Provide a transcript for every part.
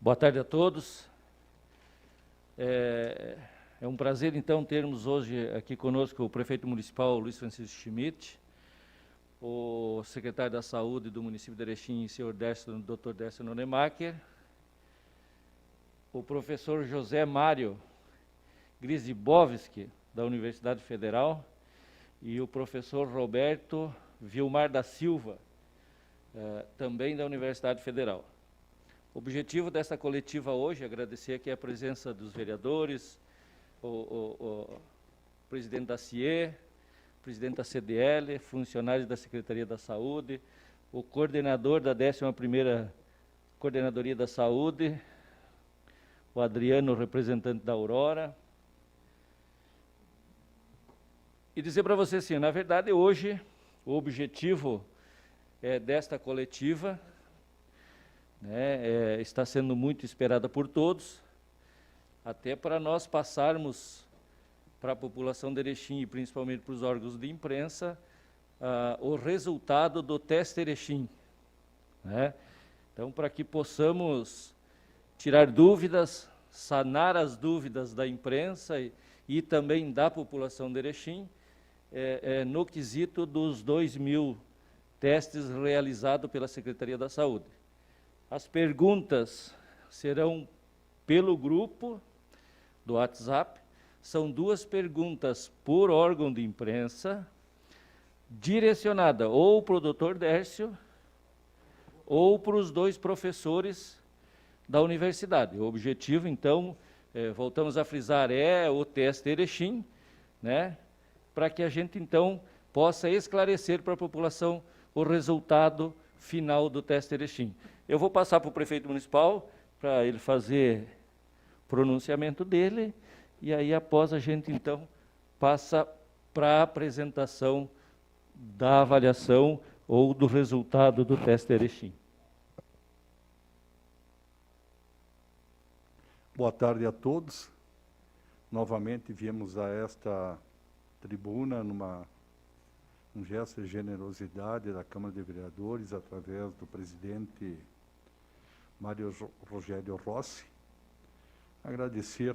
Boa tarde a todos. É um prazer, então, termos hoje aqui conosco o prefeito municipal, Luiz Francisco Schmidt, o secretário da Saúde do município de Erechim, senhor Dr. Décio Nonemacher, o professor José Mário Grzybowski, da Universidade Federal, e o professor Roberto Vilmar da Silva, também da Universidade Federal. O objetivo dessa coletiva hoje é agradecer aqui a presença dos vereadores, o presidente da CIE, presidente da CDL, funcionários da Secretaria da Saúde, o coordenador da 11ª Coordenadoria da Saúde, o Adriano, representante da Aurora. E dizer para você assim, na verdade, hoje, o objetivo desta coletiva está sendo muito esperada por todos, até para nós passarmos para a população de Erechim e principalmente para os órgãos de imprensa o resultado do teste Erechim. Então, para que possamos tirar dúvidas, sanar as dúvidas da imprensa e também da população de Erechim, no quesito dos 2.000 testes realizados pela Secretaria da Saúde. As perguntas serão pelo grupo do WhatsApp, são 2 perguntas por órgão de imprensa, direcionada ou para o Dr. Décio ou para os 2 professores da universidade. O objetivo, então, voltamos a frisar, é o teste Erechim, para que a gente, então, possa esclarecer para a população o resultado final do teste Erechim. Eu vou passar para o prefeito municipal, para ele fazer o pronunciamento dele, e aí, após, a gente, então, passa para a apresentação da avaliação ou do resultado do teste Erechim. Boa tarde a todos. Novamente viemos a esta tribuna um gesto de generosidade da Câmara de Vereadores, através do presidente Mário Rogério Rossi. Agradecer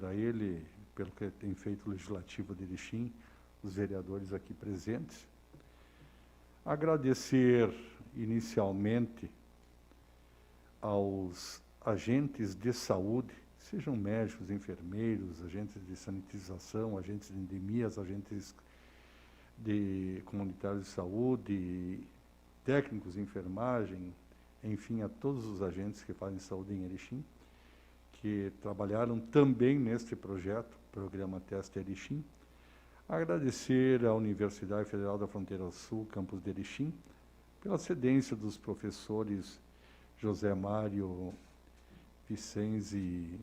a ele pelo que tem feito o Legislativo de Erechim, os vereadores aqui presentes. Agradecer inicialmente aos agentes de saúde, sejam médicos, enfermeiros, agentes de sanitização, agentes de endemias, agentes comunitários de saúde, técnicos de enfermagem, enfim, a todos os agentes que fazem saúde em Erechim, que trabalharam também neste projeto, Programa Teste Erechim. Agradecer à Universidade Federal da Fronteira Sul, campus de Erechim, pela cedência dos professores José Mário Vicenzi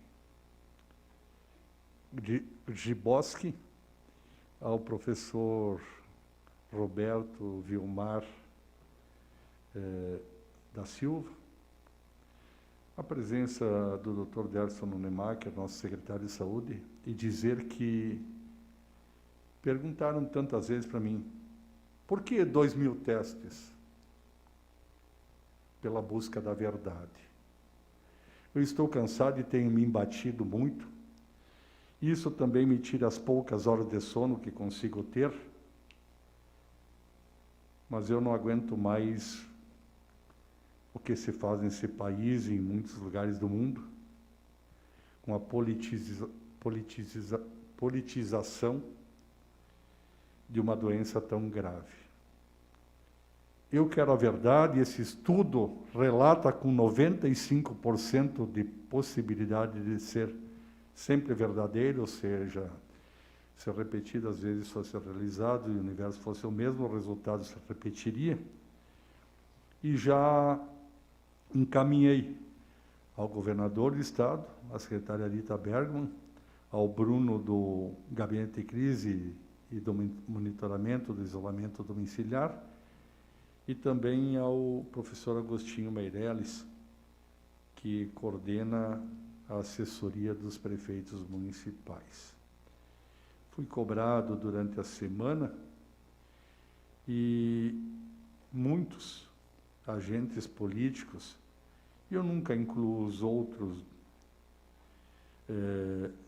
Grzybowski, ao professor Roberto Vilmar da Silva, a presença do Dr. Décio Nonemacher, nosso secretário de Saúde, e dizer que perguntaram tantas vezes para mim, por que 2.000 testes? Pela busca da verdade. Eu estou cansado e tenho me embatido muito. Isso também me tira as poucas horas de sono que consigo ter, mas eu não aguento mais o que se faz nesse país e em muitos lugares do mundo, com a politização de uma doença tão grave. Eu quero a verdade, esse estudo relata com 95% de possibilidade de ser sempre verdadeiro, ou seja, se repetido às vezes fosse realizado e o universo fosse o mesmo, o resultado se repetiria. E já encaminhei ao governador do Estado, à secretária Rita Bergman, ao Bruno do Gabinete de Crise e do Monitoramento do Isolamento Domiciliar, e também ao professor Agostinho Meirelles, que coordena a assessoria dos prefeitos municipais. Fui cobrado durante a semana e muitos agentes políticos Eu nunca incluo os outros,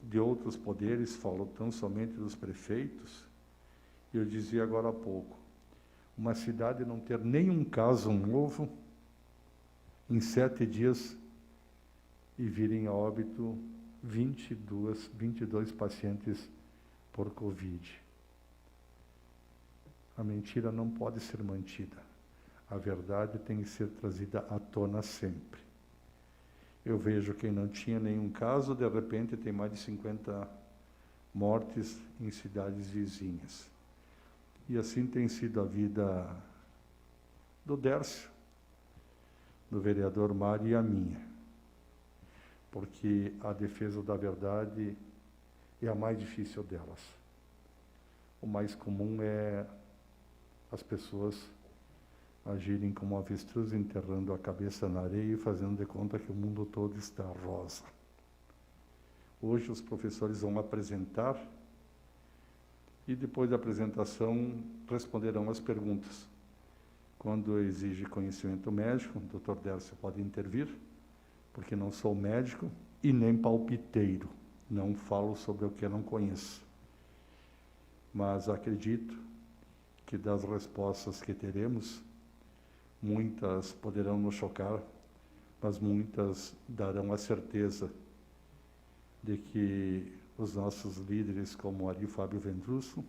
de outros poderes, falo tão somente dos prefeitos. Eu dizia agora há pouco, uma cidade não ter nenhum caso novo em 7 dias e virem a óbito 22 pacientes por Covid. A mentira não pode ser mantida. A verdade tem que ser trazida à tona sempre. Eu vejo quem não tinha nenhum caso, de repente tem mais de 50 mortes em cidades vizinhas. E assim tem sido a vida do Dércio, do vereador Mário e a minha. Porque a defesa da verdade é a mais difícil delas. O mais comum é as pessoas agirem como avestruz, enterrando a cabeça na areia e fazendo de conta que o mundo todo está rosa. Hoje os professores vão apresentar e depois da apresentação responderão as perguntas. Quando exige conhecimento médico, o Dr. Dércio pode intervir, porque não sou médico e nem palpiteiro, não falo sobre o que eu não conheço. Mas acredito que das respostas que teremos, muitas poderão nos chocar, mas muitas darão a certeza de que os nossos líderes, como Ari Fábio Vendrusso,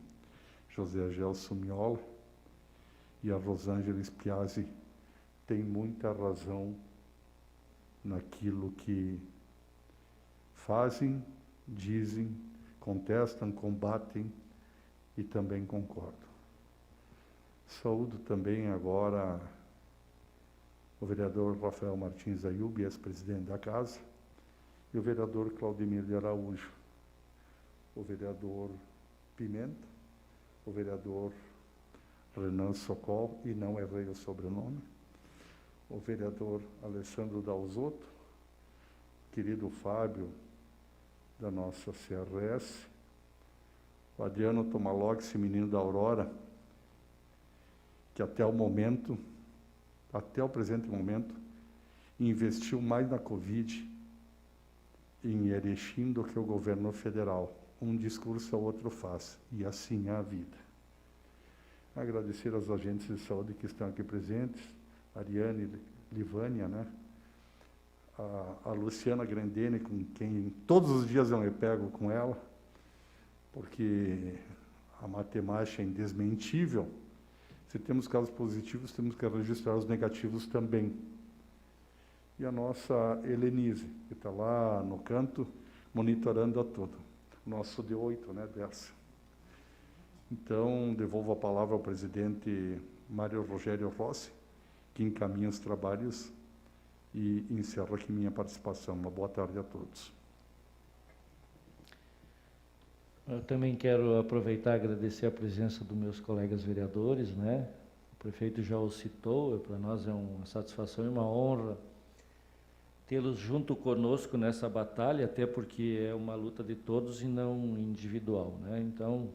José Gelson Miola e a Rosângela Spiazzi, têm muita razão naquilo que fazem, dizem, contestam, combatem e também concordam. Saúdo também agora o vereador Rafael Martins Ayub, ex-presidente da Casa, e o vereador Claudemir de Araújo, o vereador Pimenta, o vereador Renan Socol, e não errei o sobrenome, o vereador Alessandro Dalzotto, querido Fábio, da nossa CRS, o Adriano Tomalog, esse menino da Aurora, que até o presente momento, investiu mais na Covid em Erechim do que o governo federal. Um discurso ao outro faz, e assim é a vida. Agradecer aos agentes de saúde que estão aqui presentes, Ariane, Livânia, né? A Luciana Grandene, com quem todos os dias eu me pego com ela, porque a matemática é indesmentível. Se temos casos positivos, temos que registrar os negativos também. E a nossa Helenise, que está lá no canto, monitorando a tudo. Nosso D8, né, Dércio? Então, devolvo a palavra ao presidente Mário Rogério Rossi, que encaminha os trabalhos, e encerro aqui minha participação. Uma boa tarde a todos. Eu também quero aproveitar e agradecer a presença dos meus colegas vereadores, né? O prefeito já o citou, para nós é uma satisfação e uma honra tê-los junto conosco nessa batalha, até porque é uma luta de todos e não individual, né? Então,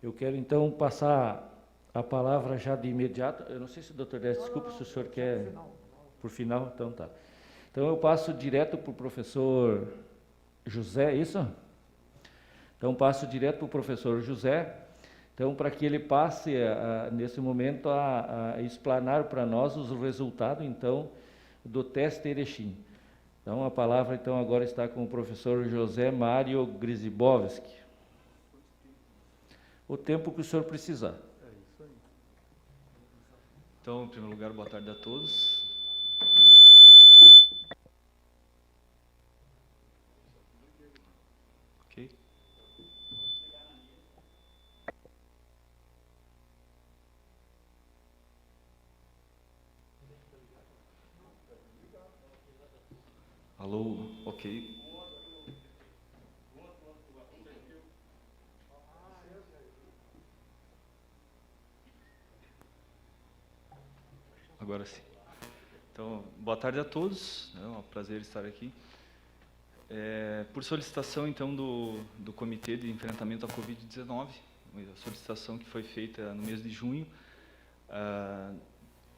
eu quero então passar a palavra já de imediato. Eu não sei se o doutor Dércio, desculpa se o senhor quer... Por final, então tá. Então eu passo direto para o professor José, isso? Então passo direto para o professor José, então para que ele passe, nesse momento, a explanar para nós os resultados, então, do teste Erechim. Então a palavra, então, agora está com o professor José Mário Grzybowski. O tempo que o senhor precisar. É isso aí. Então, em primeiro lugar, boa tarde a todos. Ok? Alô, ok. Agora sim. Então, boa tarde a todos. É um prazer estar aqui. Por solicitação, então, do Comitê de Enfrentamento à Covid-19, a solicitação que foi feita no mês de junho,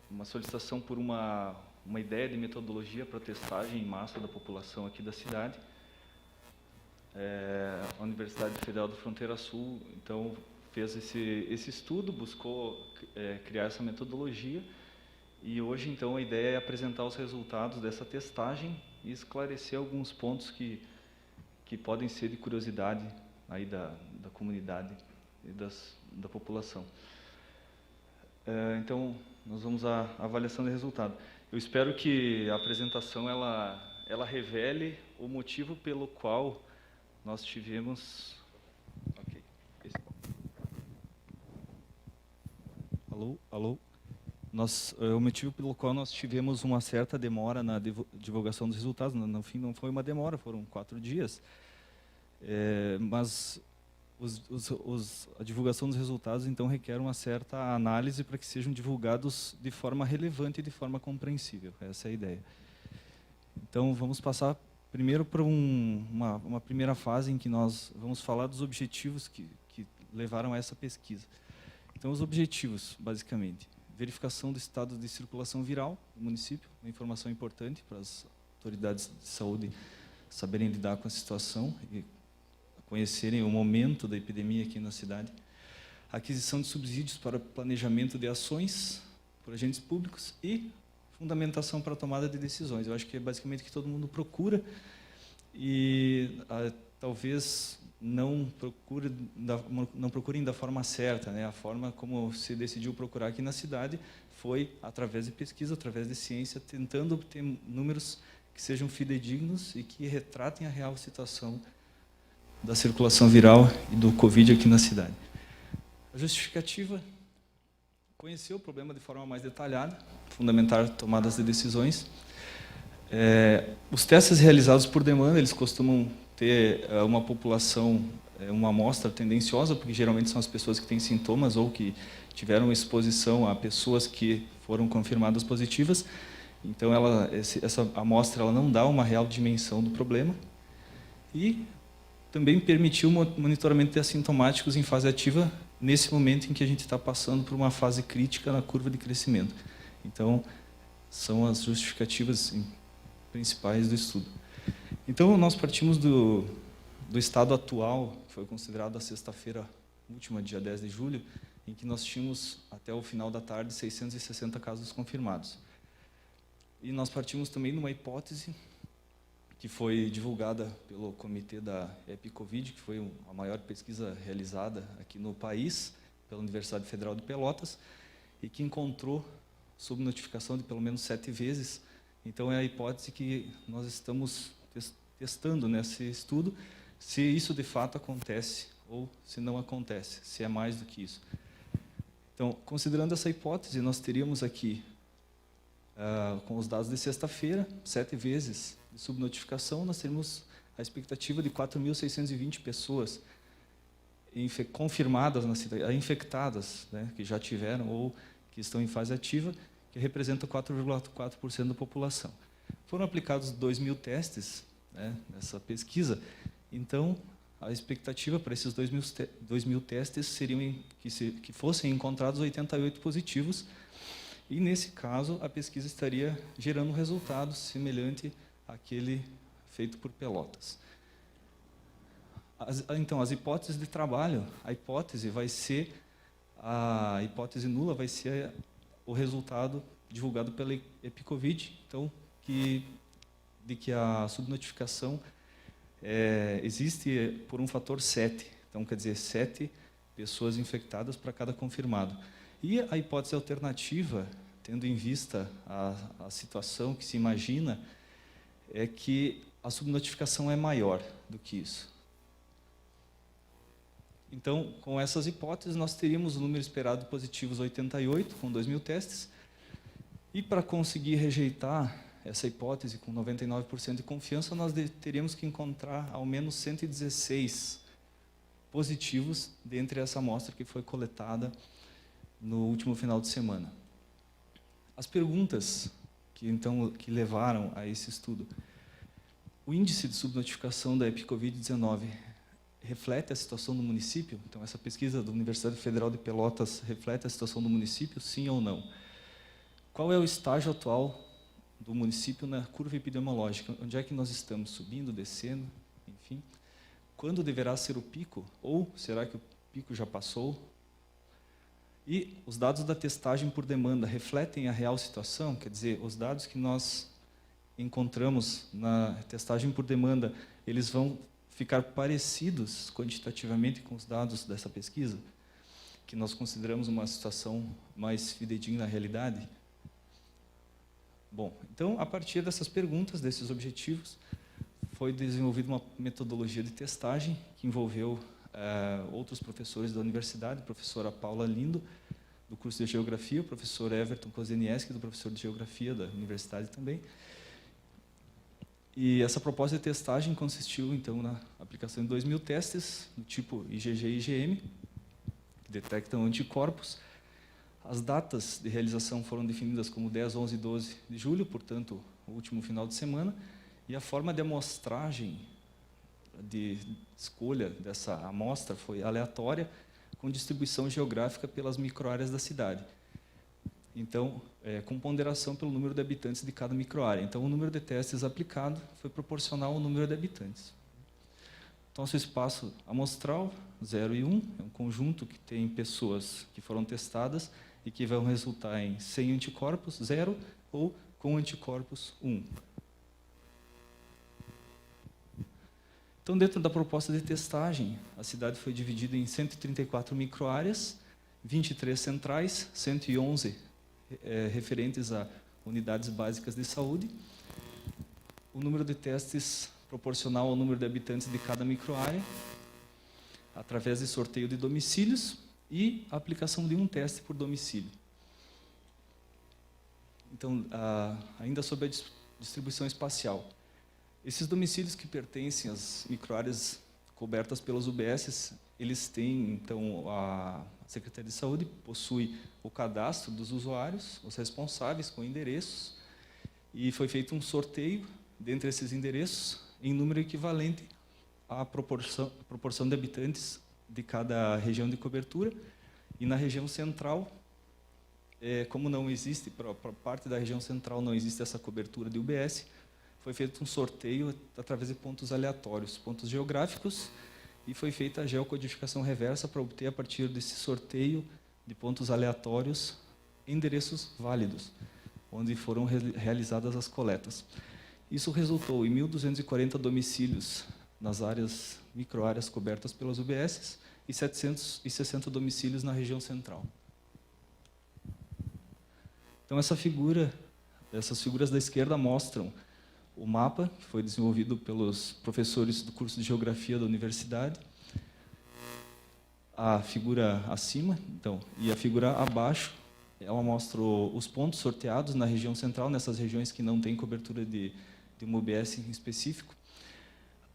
uma solicitação por uma uma ideia de metodologia para testagem em massa da população aqui da cidade. A Universidade Federal da Fronteira Sul, então, fez esse estudo, buscou criar essa metodologia, e hoje, então, a ideia é apresentar os resultados dessa testagem e esclarecer alguns pontos que podem ser de curiosidade aí da comunidade e da população. Então, nós vamos à avaliação de resultado. Eu espero que a apresentação ela revele o motivo pelo qual nós tivemos... Ok. Alô? Alô? O motivo pelo qual nós tivemos uma certa demora na divulgação dos resultados, no fim não foi uma demora, foram 4 dias, mas a divulgação dos resultados, então, requer uma certa análise para que sejam divulgados de forma relevante e de forma compreensível. Essa é a ideia. Então, vamos passar primeiro para uma primeira fase em que nós vamos falar dos objetivos que levaram a essa pesquisa. Então, os objetivos, basicamente: verificação do estado de circulação viral do município, uma informação importante para as autoridades de saúde saberem lidar com a situação e conhecerem o momento da epidemia aqui na cidade. Aquisição de subsídios para planejamento de ações por agentes públicos e fundamentação para a tomada de decisões. Eu acho que é basicamente o que todo mundo procura e talvez não procurem da forma certa, né? A forma como se decidiu procurar aqui na cidade foi através de pesquisa, através de ciência, tentando obter números que sejam fidedignos e que retratem a real situação da circulação viral e do Covid aqui na cidade. A justificativa: conhecer o problema de forma mais detalhada, fundamentar tomadas de decisões. Os testes realizados por demanda, eles costumam ter uma população, uma amostra tendenciosa, porque geralmente são as pessoas que têm sintomas ou que tiveram exposição a pessoas que foram confirmadas positivas. Então, essa amostra ela não dá uma real dimensão do problema. E também permitiu o monitoramento de assintomáticos em fase ativa, nesse momento em que a gente está passando por uma fase crítica na curva de crescimento. Então, são as justificativas principais do estudo. Então, nós partimos do estado atual, que foi considerado a sexta-feira última, dia 10 de julho, em que nós tínhamos, até o final da tarde, 660 casos confirmados. E nós partimos também de uma hipótese que foi divulgada pelo comitê da EpiCovid, que foi a maior pesquisa realizada aqui no país, pela Universidade Federal de Pelotas, e que encontrou subnotificação de pelo menos 7 vezes. Então, é a hipótese que nós estamos testando nesse estudo, se isso de fato acontece ou se não acontece, se é mais do que isso. Então, considerando essa hipótese, nós teríamos aqui, com os dados de sexta-feira, 7 vezes de subnotificação, nós teríamos a expectativa de 4.620 pessoas confirmadas na cidade, infectadas, né, que já tiveram ou que estão em fase ativa, que representa 4,4% da população. Foram aplicados 2.000 testes, né, nessa pesquisa. Então, a expectativa para esses 2.000 testes seriam que fossem encontrados 88 positivos, e, nesse caso, a pesquisa estaria gerando um resultado semelhante àquele feito por Pelotas. Então, as hipóteses de trabalho, a hipótese nula vai ser o resultado divulgado pela EpiCovid, então, de que a subnotificação existe por um fator 7, então, quer dizer, 7 pessoas infectadas para cada confirmado. E a hipótese alternativa, tendo em vista a situação que se imagina, é que a subnotificação é maior do que isso. Então, com essas hipóteses, nós teríamos o número esperado de positivos 88, com 2.000 testes, e para conseguir rejeitar essa hipótese com 99% de confiança, nós teríamos que encontrar ao menos 116 positivos dentre essa amostra que foi coletada no último final de semana. As perguntas que levaram a esse estudo: o índice de subnotificação da EpiCovid-19 reflete a situação do município? Então, essa pesquisa da Universidade Federal de Pelotas reflete a situação do município, sim ou não? Qual é o estágio atual do município na curva epidemiológica. Onde é que nós estamos? Subindo, descendo, enfim. Quando deverá ser o pico? Ou será que o pico já passou? E os dados da testagem por demanda refletem a real situação? Quer dizer, os dados que nós encontramos na testagem por demanda, eles vão ficar parecidos quantitativamente com os dados dessa pesquisa, que nós consideramos uma situação mais fidedigna à realidade? Bom, então, a partir dessas perguntas, desses objetivos, foi desenvolvida uma metodologia de testagem que envolveu outros professores da universidade, a professora Paula Lindo, do curso de Geografia, o professor Everton Kozenieski, do professor de Geografia da universidade também. E essa proposta de testagem consistiu, então, na aplicação de 2.000 testes, do tipo IgG e IgM, que detectam anticorpos. As datas de realização foram definidas como 10, 11 e 12 de julho, portanto, o último final de semana, e a forma de amostragem, de escolha dessa amostra foi aleatória, com distribuição geográfica pelas microáreas da cidade. Então, com ponderação pelo número de habitantes de cada microárea. Então, o número de testes aplicado foi proporcional ao número de habitantes. Então, nosso espaço amostral, 0 e 1, é um conjunto que tem pessoas que foram testadas e que vão resultar em 100 anticorpos, 0, ou com anticorpos, 1. Então, dentro da proposta de testagem, a cidade foi dividida em 134 microáreas, 23 centrais, 111 referentes a unidades básicas de saúde. O número de testes proporcional ao número de habitantes de cada microárea, através de sorteio de domicílios e a aplicação de um teste por domicílio. Então, ainda sobre a distribuição espacial. Esses domicílios que pertencem às microáreas cobertas pelas UBSs, eles têm, então, a Secretaria de Saúde possui o cadastro dos usuários, os responsáveis com endereços, e foi feito um sorteio dentre esses endereços em número equivalente à proporção de habitantes de cada região de cobertura. E na região central, como não existe, para parte da região central não existe essa cobertura de UBS, foi feito um sorteio através de pontos aleatórios, pontos geográficos, e foi feita a geocodificação reversa para obter, a partir desse sorteio de pontos aleatórios, endereços válidos, onde foram realizadas as coletas. Isso resultou em 1.240 domicílios nas microáreas cobertas pelas UBSs e 760 domicílios na região central. Então, essas figuras da esquerda mostram o mapa, que foi desenvolvido pelos professores do curso de Geografia da universidade. A figura acima, então, e a figura abaixo, ela mostra os pontos sorteados na região central, nessas regiões que não têm cobertura de uma UBS em específico.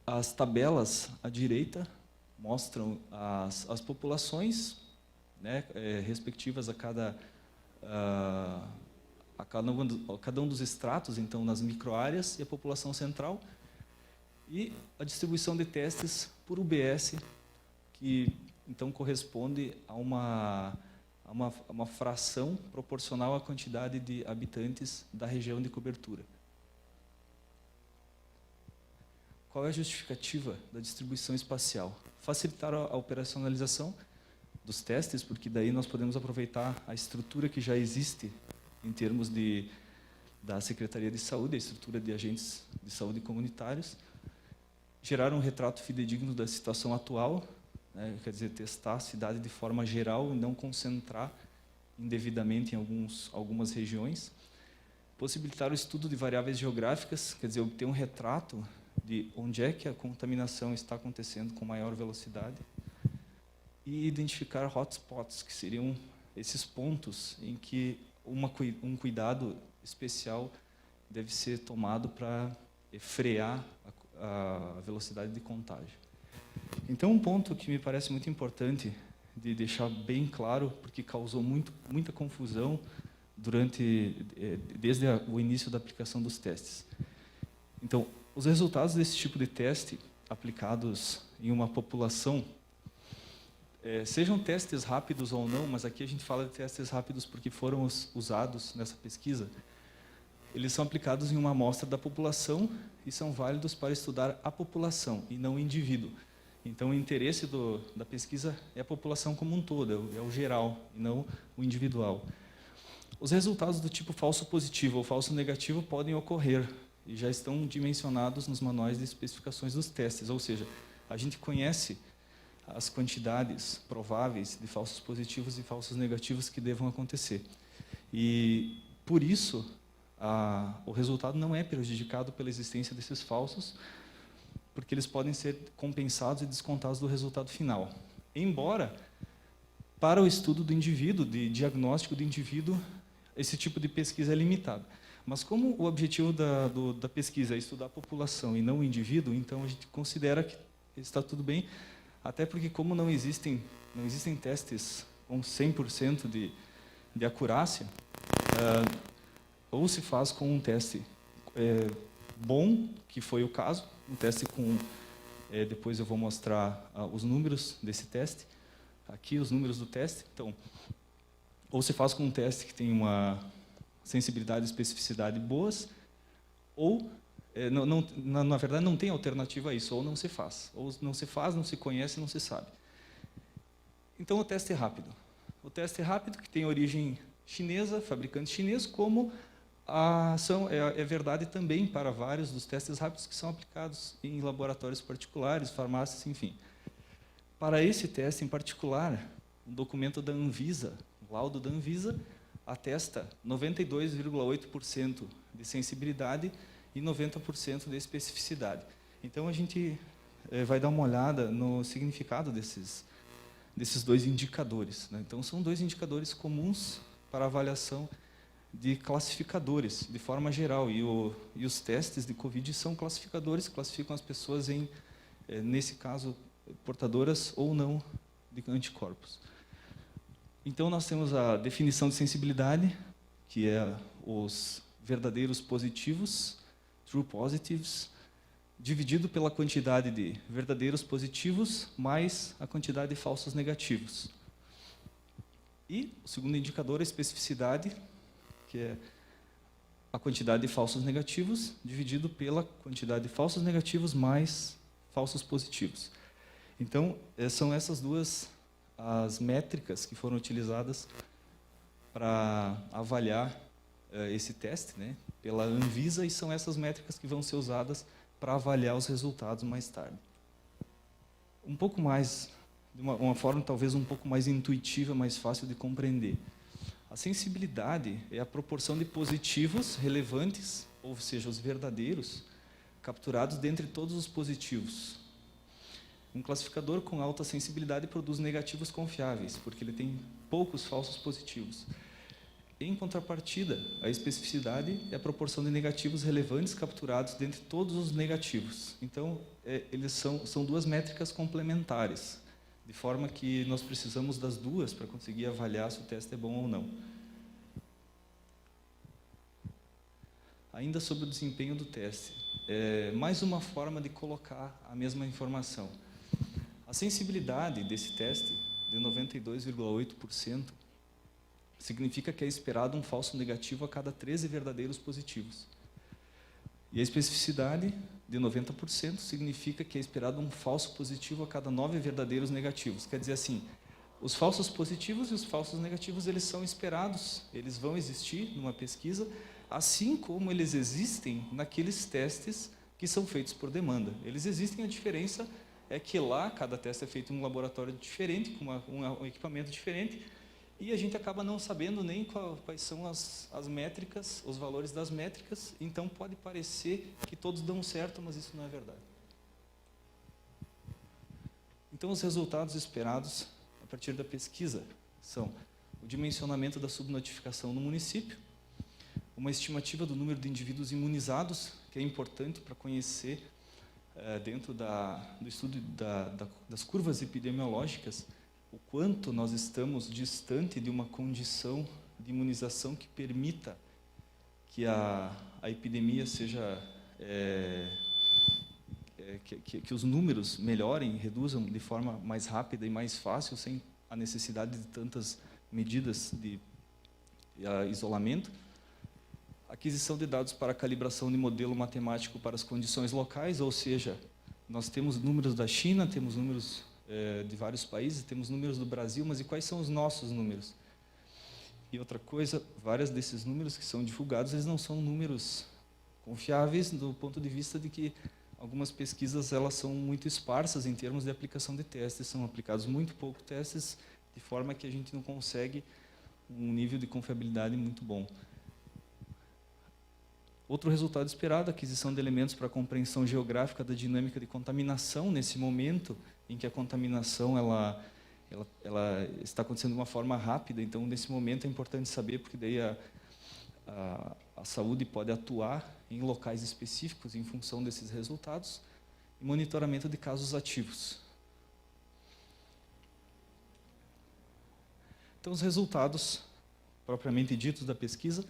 As tabelas à direita mostram as populações, né, respectivas a cada um dos estratos, então, nas microáreas, e a população central, e a distribuição de testes por UBS, que, então, corresponde a uma fração proporcional à quantidade de habitantes da região de cobertura. Qual é a justificativa da distribuição espacial? Facilitar a operacionalização dos testes, porque daí nós podemos aproveitar a estrutura que já existe em termos da Secretaria de Saúde, a estrutura de agentes de saúde comunitários, gerar um retrato fidedigno da situação atual, né, quer dizer, testar a cidade de forma geral e não concentrar indevidamente em algumas regiões, possibilitar o estudo de variáveis geográficas, quer dizer, obter um retrato de onde é que a contaminação está acontecendo com maior velocidade, e identificar hotspots, que seriam esses pontos em que um cuidado especial deve ser tomado para frear a velocidade de contágio. Então, um ponto que me parece muito importante de deixar bem claro, porque causou muita confusão desde o início da aplicação dos testes. Então, os resultados desse tipo de teste aplicados em uma população, sejam testes rápidos ou não, mas aqui a gente fala de testes rápidos porque foram usados nessa pesquisa, eles são aplicados em uma amostra da população e são válidos para estudar a população e não o indivíduo. Então, o interesse da pesquisa é a população como um todo, é o geral, e não o individual. Os resultados do tipo falso positivo ou falso negativo podem ocorrer e já estão dimensionados nos manuais de especificações dos testes, ou seja, a gente conhece as quantidades prováveis de falsos positivos e falsos negativos que devam acontecer. E, por isso, o resultado não é prejudicado pela existência desses falsos, porque eles podem ser compensados e descontados do resultado final. Embora, para o estudo do indivíduo, de diagnóstico do indivíduo, esse tipo de pesquisa é limitado. Mas como o objetivo da pesquisa é estudar a população e não o indivíduo, então a gente considera que está tudo bem, até porque como não existem testes com 100% de acurácia, ou se faz com um teste bom, que foi o caso, um teste com... depois eu vou mostrar os números desse teste, aqui os números do teste. Então, ou se faz com um teste que tem uma sensibilidade e especificidade boas, ou, na verdade, não tem alternativa a isso, ou não se faz. Ou não se faz, não se conhece, não se sabe. Então, o teste é rápido. O teste é rápido, que tem origem chinesa, fabricante chinês, como é verdade também para vários dos testes rápidos que são aplicados em laboratórios particulares, farmácias, enfim. Para esse teste em particular, um documento da Anvisa, o laudo da Anvisa, atesta 92,8% de sensibilidade e 90% de especificidade. Então, a gente vai dar uma olhada no significado desses dois indicadores, né? Então, são dois indicadores comuns para avaliação de classificadores, de forma geral, e os testes de Covid são classificadores, classificam as pessoas em, nesse caso, portadoras ou não de anticorpos. Então, nós temos a definição de sensibilidade, que é os verdadeiros positivos, true positives, dividido pela quantidade de verdadeiros positivos mais a quantidade de falsos negativos. E o segundo indicador é a especificidade, que é a quantidade de falsos negativos dividido pela quantidade de falsos negativos mais falsos positivos. Então, são essas duas as métricas que foram utilizadas para avaliar esse teste, né, pela Anvisa, e são essas métricas que vão ser usadas para avaliar os resultados mais tarde. Um pouco mais, de uma forma talvez um pouco mais intuitiva, mais fácil de compreender. A sensibilidade é a proporção de positivos relevantes, ou seja, os verdadeiros, capturados dentre todos os positivos. Um classificador com alta sensibilidade produz negativos confiáveis, porque ele tem poucos falsos positivos. Em contrapartida, a especificidade é a proporção de negativos relevantes capturados dentre todos os negativos. Então, eles são duas métricas complementares, de forma que nós precisamos das duas para conseguir avaliar se o teste é bom ou não. Ainda sobre o desempenho do teste, mais uma forma de colocar a mesma informação. A sensibilidade desse teste, de 92,8%, significa que é esperado um falso negativo a cada 13 verdadeiros positivos. E a especificidade, de 90%, significa que é esperado um falso positivo a cada 9 verdadeiros negativos. Quer dizer assim, os falsos positivos e os falsos negativos, eles são esperados, eles vão existir numa pesquisa, assim como eles existem naqueles testes que são feitos por demanda. Eles existem, a diferença é que lá cada teste é feito em um laboratório diferente, com um equipamento diferente, e a gente acaba não sabendo nem quais são as métricas, os valores das métricas, então pode parecer que todos dão certo, mas isso não é verdade. Então, os resultados esperados a partir da pesquisa são o dimensionamento da subnotificação no município, uma estimativa do número de indivíduos imunizados, que é importante para conhecer, dentro do estudo das curvas epidemiológicas, o quanto nós estamos distante de uma condição de imunização que permita que a epidemia seja... que os números melhorem, reduzam de forma mais rápida e mais fácil, sem a necessidade de tantas medidas de isolamento. aquisição de dados para calibração de modelo matemático para as condições locais, ou seja, nós temos números da China, temos números de vários países, temos números do Brasil, mas e quais são os nossos números? E outra coisa, vários desses números que são divulgados, eles não são números confiáveis do ponto de vista de que algumas pesquisas elas são muito esparsas em termos de aplicação de testes, são aplicados muito pouco testes, de forma que a gente não consegue um nível de confiabilidade muito bom. Outro resultado esperado, a aquisição de elementos para a compreensão geográfica da dinâmica de contaminação, nesse momento em que a contaminação ela está acontecendo de uma forma rápida, então, nesse momento é importante saber, porque daí a saúde pode atuar em locais específicos em função desses resultados, e monitoramento de casos ativos. Então, os resultados propriamente ditos da pesquisa,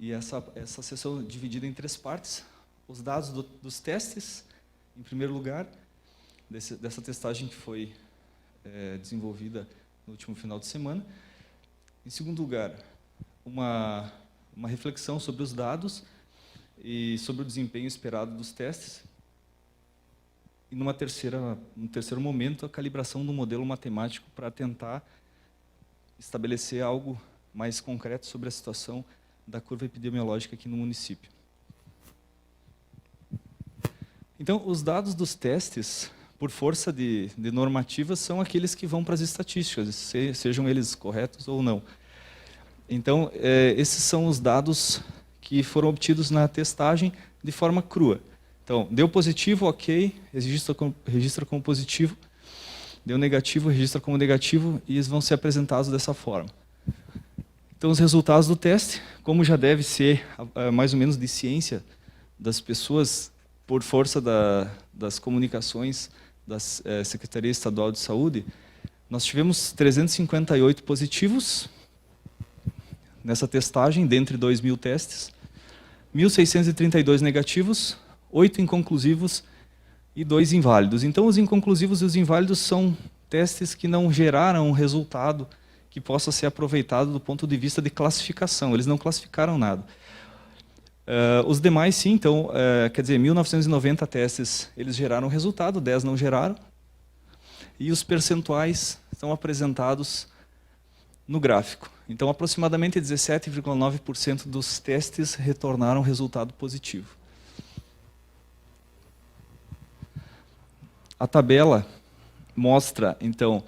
e essa sessão é dividida em 3 partes. Os dados dos testes, em primeiro lugar, dessa testagem que foi desenvolvida no último final de semana. Em segundo lugar, uma reflexão sobre os dados e sobre o desempenho esperado dos testes. E num terceiro momento, a calibração do modelo matemático para tentar estabelecer algo mais concreto sobre a situação da curva epidemiológica aqui no município. Então, os dados dos testes, por força de normativas, são aqueles que vão para as estatísticas, sejam eles corretos ou não. Então, esses são os dados que foram obtidos na testagem de forma crua. Então, deu positivo, ok, registra como positivo, deu negativo, registra como negativo, e eles vão ser apresentados dessa forma. Então, os resultados do teste, como já deve ser mais ou menos de ciência das pessoas, por força das comunicações da Secretaria Estadual de Saúde, nós tivemos 358 positivos nessa testagem, dentre 2.000 testes, 1.632 negativos, 8 inconclusivos e 2 inválidos. Então, os inconclusivos e os inválidos são testes que não geraram um resultado que possa ser aproveitado do ponto de vista de classificação. Eles não classificaram nada. Os demais, sim. Então, quer dizer, 1.990 testes, eles geraram resultado, 10 não geraram. E os percentuais são apresentados no gráfico. Então, aproximadamente 17,9% dos testes retornaram resultado positivo. A tabela mostra, então,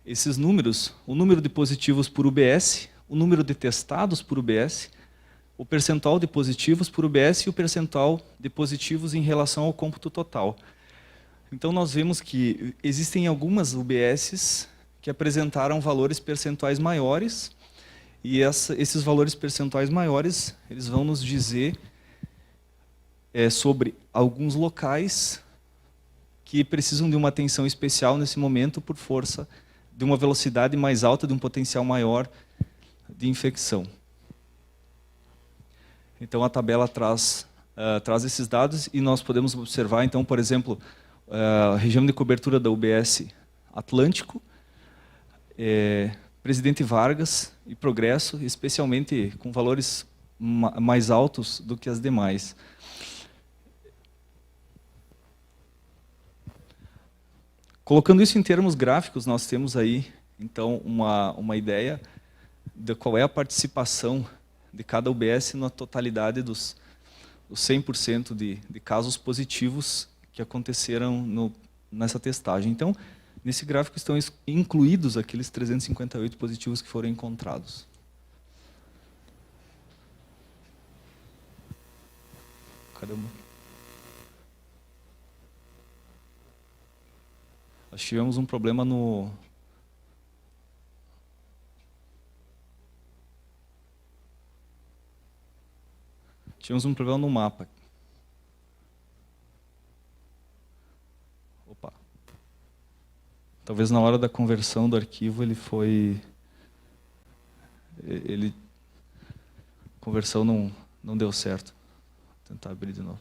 esses números, o número de positivos por UBS, o número de testados por UBS, o percentual de positivos por UBS e o percentual de positivos em relação ao cômputo total. Então, nós vemos que existem algumas UBSs que apresentaram valores percentuais maiores, e esses valores percentuais maiores, eles vão nos dizer sobre alguns locais que precisam de uma atenção especial nesse momento por força de uma velocidade mais alta, de um potencial maior de infecção. Então, a tabela traz esses dados e nós podemos observar, então, por exemplo, a região de cobertura da UBS Atlântico, Presidente Vargas e Progresso, especialmente com valores mais altos do que as demais. Colocando isso em termos gráficos, nós temos aí, então, uma ideia de qual é a participação de cada UBS na totalidade dos 100% de casos positivos que aconteceram nessa testagem. Então, nesse gráfico estão incluídos aqueles 358 positivos que foram encontrados. Caramba. Nós tivemos um problema no... Tivemos um problema no mapa. Opa. Talvez na hora da conversão do arquivo a conversão não deu certo. Vou tentar abrir de novo.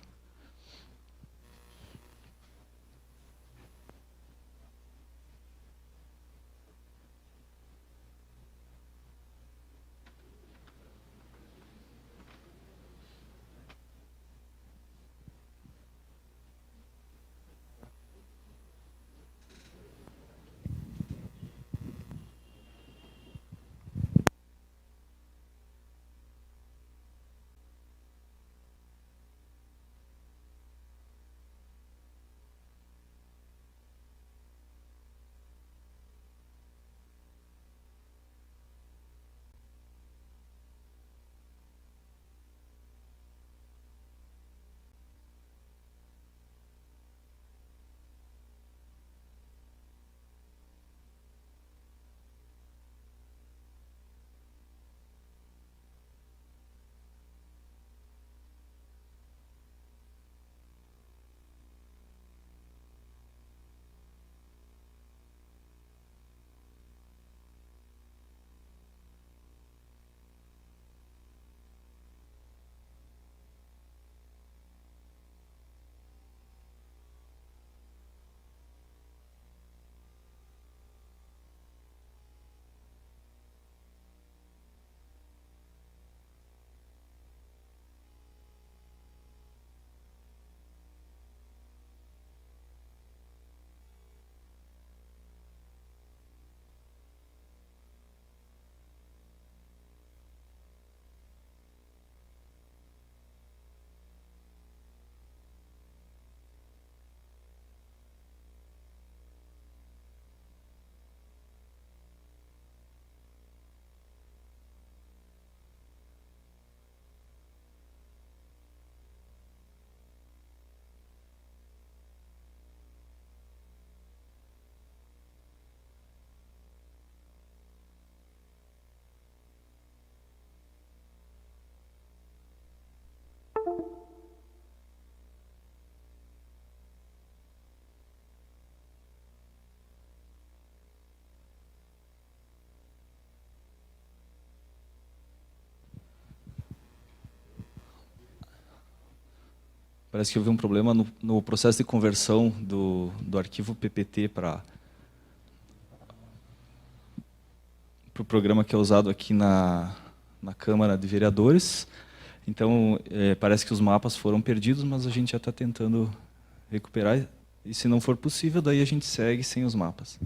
Parece que houve um problema no processo de conversão do arquivo PPT para o programa que é usado aqui na Câmara de Vereadores. Então, parece que os mapas foram perdidos, mas a gente já está tentando recuperar. E se não for possível, daí a gente segue sem os mapas.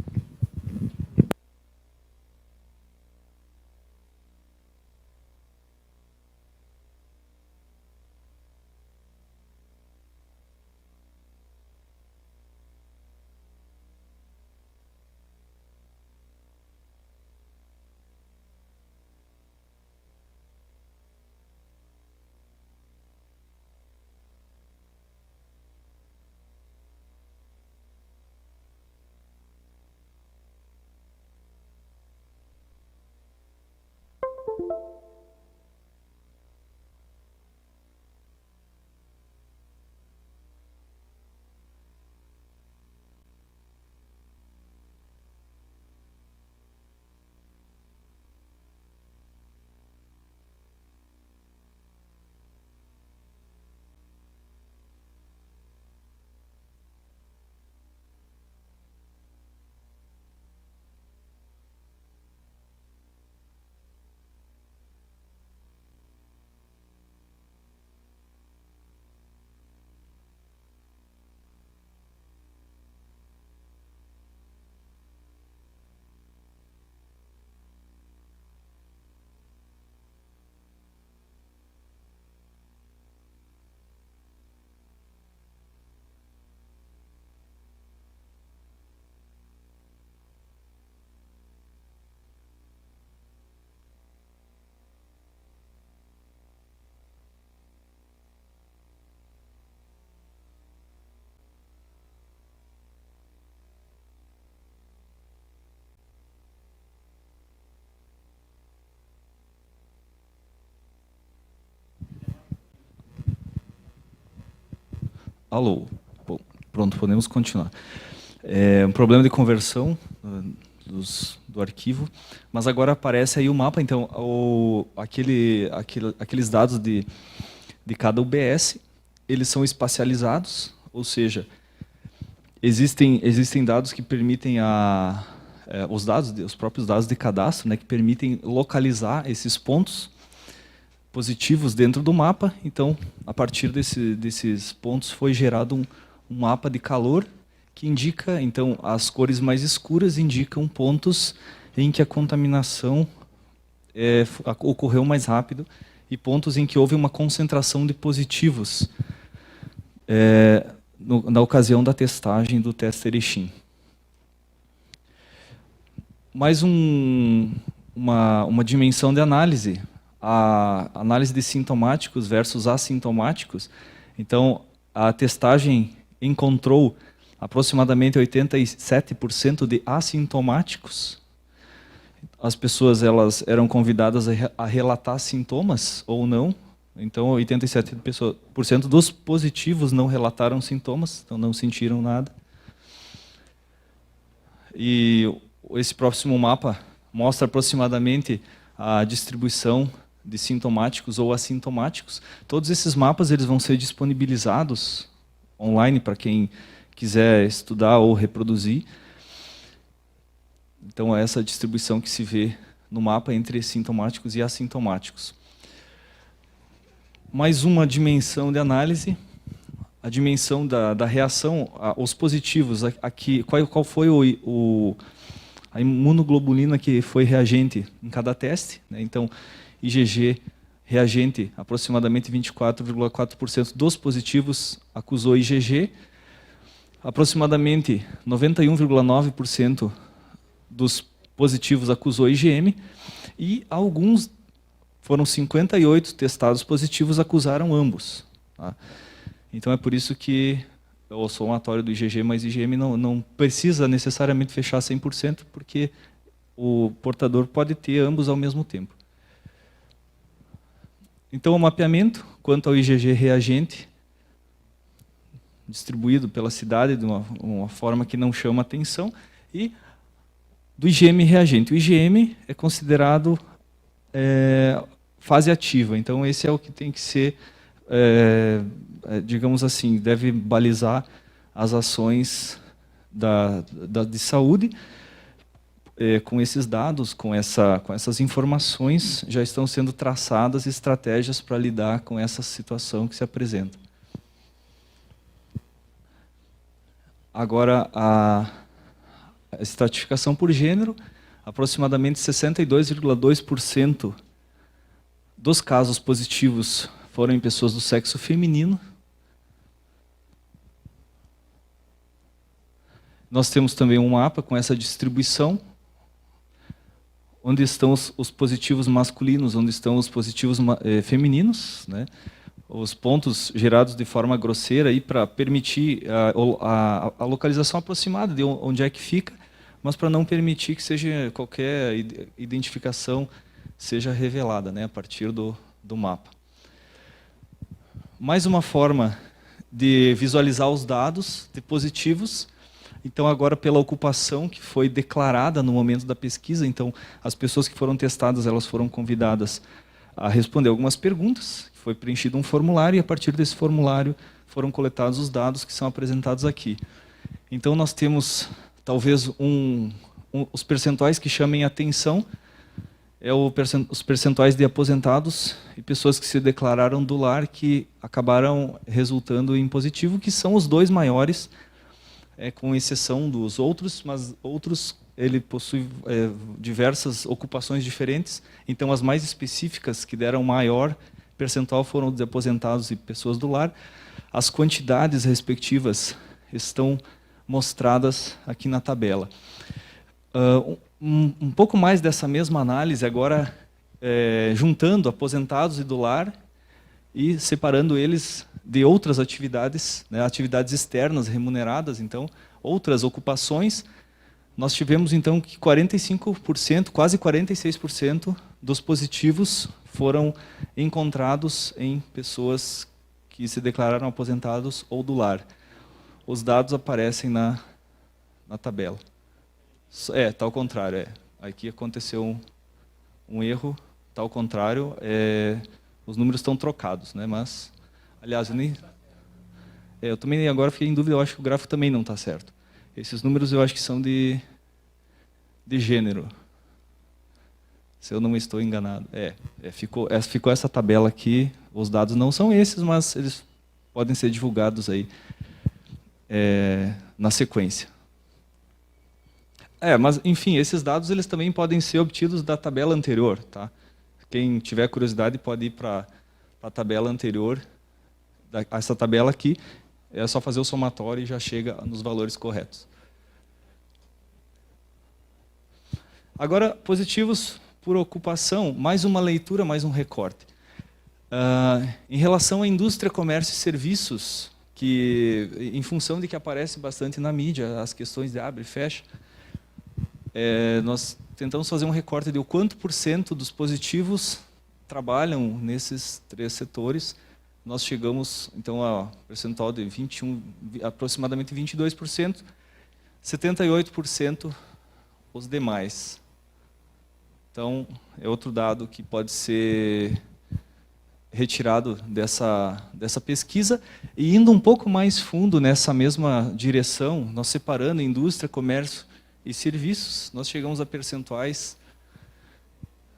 Alô. Bom, pronto, podemos continuar. Um problema de conversão do arquivo, mas agora aparece aí o mapa, então, aqueles dados de cada UBS, eles são espacializados, ou seja, existem dados que permitem os próprios dados de cadastro, né, que permitem localizar esses pontos positivos dentro do mapa. Então, a partir desses pontos foi gerado um mapa de calor que indica, então, as cores mais escuras indicam pontos em que a contaminação ocorreu mais rápido e pontos em que houve uma concentração de positivos na ocasião da testagem do teste Erechim. Mais uma dimensão de análise, a análise de sintomáticos versus assintomáticos. Então, a testagem encontrou aproximadamente 87% de assintomáticos. As pessoas eram convidadas a relatar sintomas ou não. Então, 87% dos positivos não relataram sintomas, então não sentiram nada. E esse próximo mapa mostra aproximadamente a distribuição de sintomáticos ou assintomáticos. Todos esses mapas eles vão ser disponibilizados online para quem quiser estudar ou reproduzir. Então, é essa distribuição que se vê no mapa entre sintomáticos e assintomáticos. Mais uma dimensão de análise, a dimensão da reação aos positivos. Aqui, qual foi a imunoglobulina que foi reagente em cada teste, né? Então, IgG reagente, aproximadamente 24,4% dos positivos acusou IgG, aproximadamente 91,9% dos positivos acusou IgM, e alguns, foram 58 testados positivos, acusaram ambos. Tá? Então é por isso que o somatório do IgG mais IgM não precisa necessariamente fechar 100%, porque o portador pode ter ambos ao mesmo tempo. Então, o mapeamento quanto ao IgG reagente, distribuído pela cidade de uma forma que não chama atenção, e do IgM reagente. O IgM é considerado fase ativa, então esse é o que tem que ser digamos assim, deve balizar as ações de saúde. Com esses dados, com essas informações, já estão sendo traçadas estratégias para lidar com essa situação que se apresenta. Agora, a estratificação por gênero, aproximadamente 62,2% dos casos positivos foram em pessoas do sexo feminino. Nós temos também um mapa com essa distribuição, onde estão os positivos masculinos, onde estão os positivos femininos, né? Os pontos gerados de forma grosseira para permitir a localização aproximada de onde é que fica, mas para não permitir que seja qualquer identificação seja revelada, né, a partir do mapa. Mais uma forma de visualizar os dados de positivos. Então, agora, pela ocupação que foi declarada no momento da pesquisa, então, as pessoas que foram testadas, elas foram convidadas a responder algumas perguntas, foi preenchido um formulário, e a partir desse formulário foram coletados os dados que são apresentados aqui. Então, nós temos, talvez, os percentuais que chamem atenção, os percentuais de aposentados e pessoas que se declararam do lar, que acabaram resultando em positivo, que são os dois maiores, com exceção dos outros, mas outros ele possui diversas ocupações diferentes. Então, as mais específicas, que deram maior percentual, foram de aposentados e pessoas do lar. As quantidades respectivas estão mostradas aqui na tabela. Um pouco mais dessa mesma análise, agora juntando aposentados e do lar e separando eles de outras atividades, né, atividades externas remuneradas, então, outras ocupações. Nós tivemos, então, que 45%, quase 46% dos positivos foram encontrados em pessoas que se declararam aposentados ou do lar. Os dados aparecem na tabela. Está ao contrário. Aqui aconteceu um erro, está ao contrário. Os números estão trocados, né? Mas, aliás, eu também agora fiquei em dúvida, eu acho que o gráfico também não está certo. Esses números eu acho que são de gênero, se eu não estou enganado. Ficou essa tabela aqui, os dados não são esses, mas eles podem ser divulgados aí na sequência. Mas, enfim, esses dados eles também podem ser obtidos da tabela anterior, tá? Quem tiver curiosidade pode ir para a tabela anterior, essa tabela aqui, é só fazer o somatório e já chega nos valores corretos. Agora, positivos por ocupação, mais uma leitura, mais um recorte. Em relação à indústria, comércio e serviços, que, em função de que aparece bastante na mídia, as questões de abre e fecha, nós tentamos fazer um recorte de o quanto % dos positivos trabalham nesses três setores. Nós chegamos, então, a percentual de aproximadamente 22%, 78% os demais. Então, é outro dado que pode ser retirado dessa pesquisa. E indo um pouco mais fundo nessa mesma direção, nós separando indústria, comércio e serviços, nós chegamos a percentuais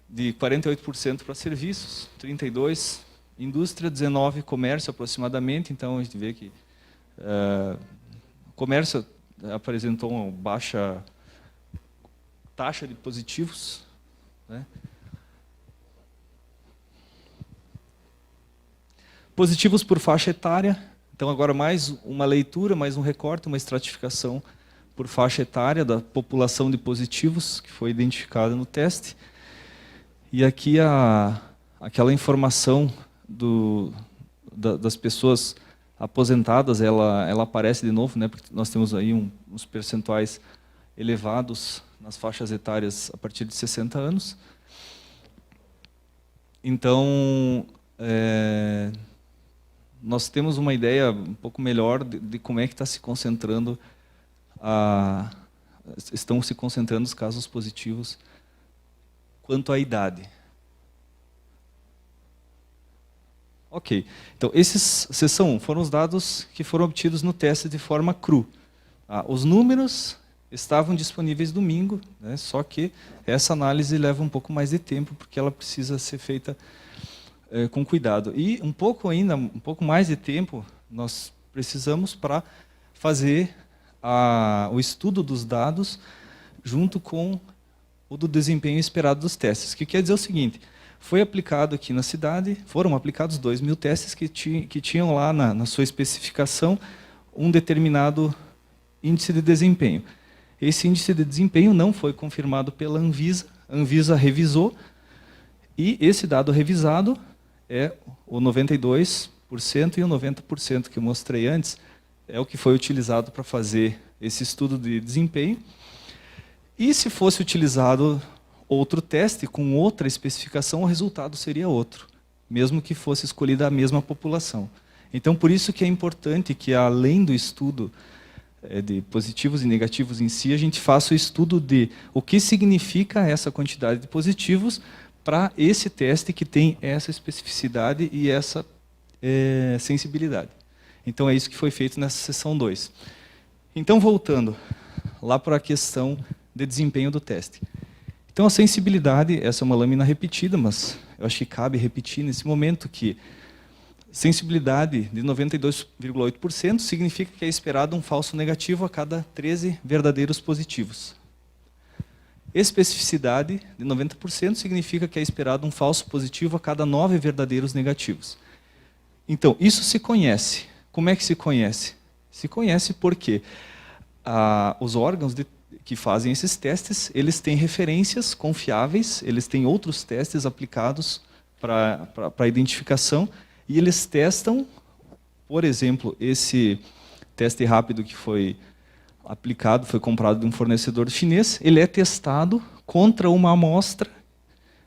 de 48% para serviços, 32% indústria, 19% comércio aproximadamente. Então, a gente vê que o comércio apresentou uma baixa taxa de positivos, né? Positivos por faixa etária. Então, agora mais uma leitura, mais um recorte, uma estratificação por faixa etária da população de positivos que foi identificada no teste. E aqui aquela informação das pessoas aposentadas, ela aparece de novo, né? Porque nós temos aí uns percentuais elevados nas faixas etárias a partir de 60 anos. Então, nós temos uma ideia um pouco melhor de como é que está se concentrando estão se concentrando os casos positivos quanto à idade. Ok. Então, seção 1 foram os dados que foram obtidos no teste de forma cru. Os números estavam disponíveis domingo, né, só que essa análise leva um pouco mais de tempo, porque ela precisa ser feita com cuidado. E um pouco mais de tempo nós precisamos para fazer o estudo dos dados junto com o do desempenho esperado dos testes. Que quer dizer o seguinte: foi aplicado aqui na cidade, foram aplicados 2.000 testes que tinham lá na sua especificação um determinado índice de desempenho. Esse índice de desempenho não foi confirmado pela Anvisa, a Anvisa revisou, e esse dado revisado é o 92% e o 90% que eu mostrei antes, é o que foi utilizado para fazer esse estudo de desempenho. E se fosse utilizado outro teste com outra especificação, o resultado seria outro, mesmo que fosse escolhida a mesma população. Então, por isso que é importante que, além do estudo de positivos e negativos em si, a gente faça o estudo de o que significa essa quantidade de positivos para esse teste que tem essa especificidade e essa sensibilidade. Então, é isso que foi feito nessa seção 2. Então, voltando lá para a questão de desempenho do teste. Então, a sensibilidade, essa é uma lâmina repetida, mas eu acho que cabe repetir nesse momento que sensibilidade de 92,8% significa que é esperado um falso negativo a cada 13 verdadeiros positivos. Especificidade de 90% significa que é esperado um falso positivo a cada 9 verdadeiros negativos. Então, isso se conhece. Como é que se conhece? Se conhece porque os órgãos que fazem esses testes, eles têm referências confiáveis, eles têm outros testes aplicados para a identificação, e eles testam, por exemplo, esse teste rápido que foi aplicado, foi comprado de um fornecedor chinês, ele é testado contra uma amostra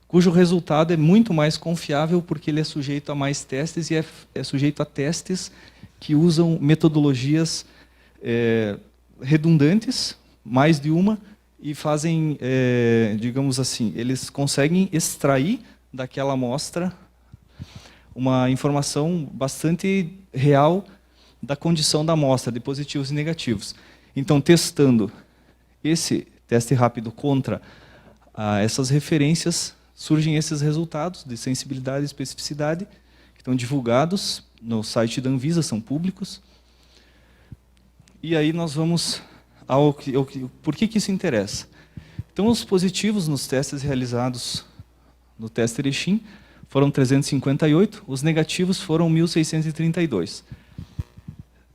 cujo resultado é muito mais confiável porque ele é sujeito a mais testes e é sujeito a testes que usam metodologias redundantes, mais de uma, e fazem, digamos assim, eles conseguem extrair daquela amostra uma informação bastante real da condição da amostra, de positivos e negativos. Então, testando esse teste rápido contra essas referências, surgem esses resultados de sensibilidade e especificidade, que estão divulgados no site da Anvisa, são públicos. E aí nós vamos por que isso interessa? Então, os positivos nos testes realizados no teste Erechim foram 358, os negativos foram 1.632.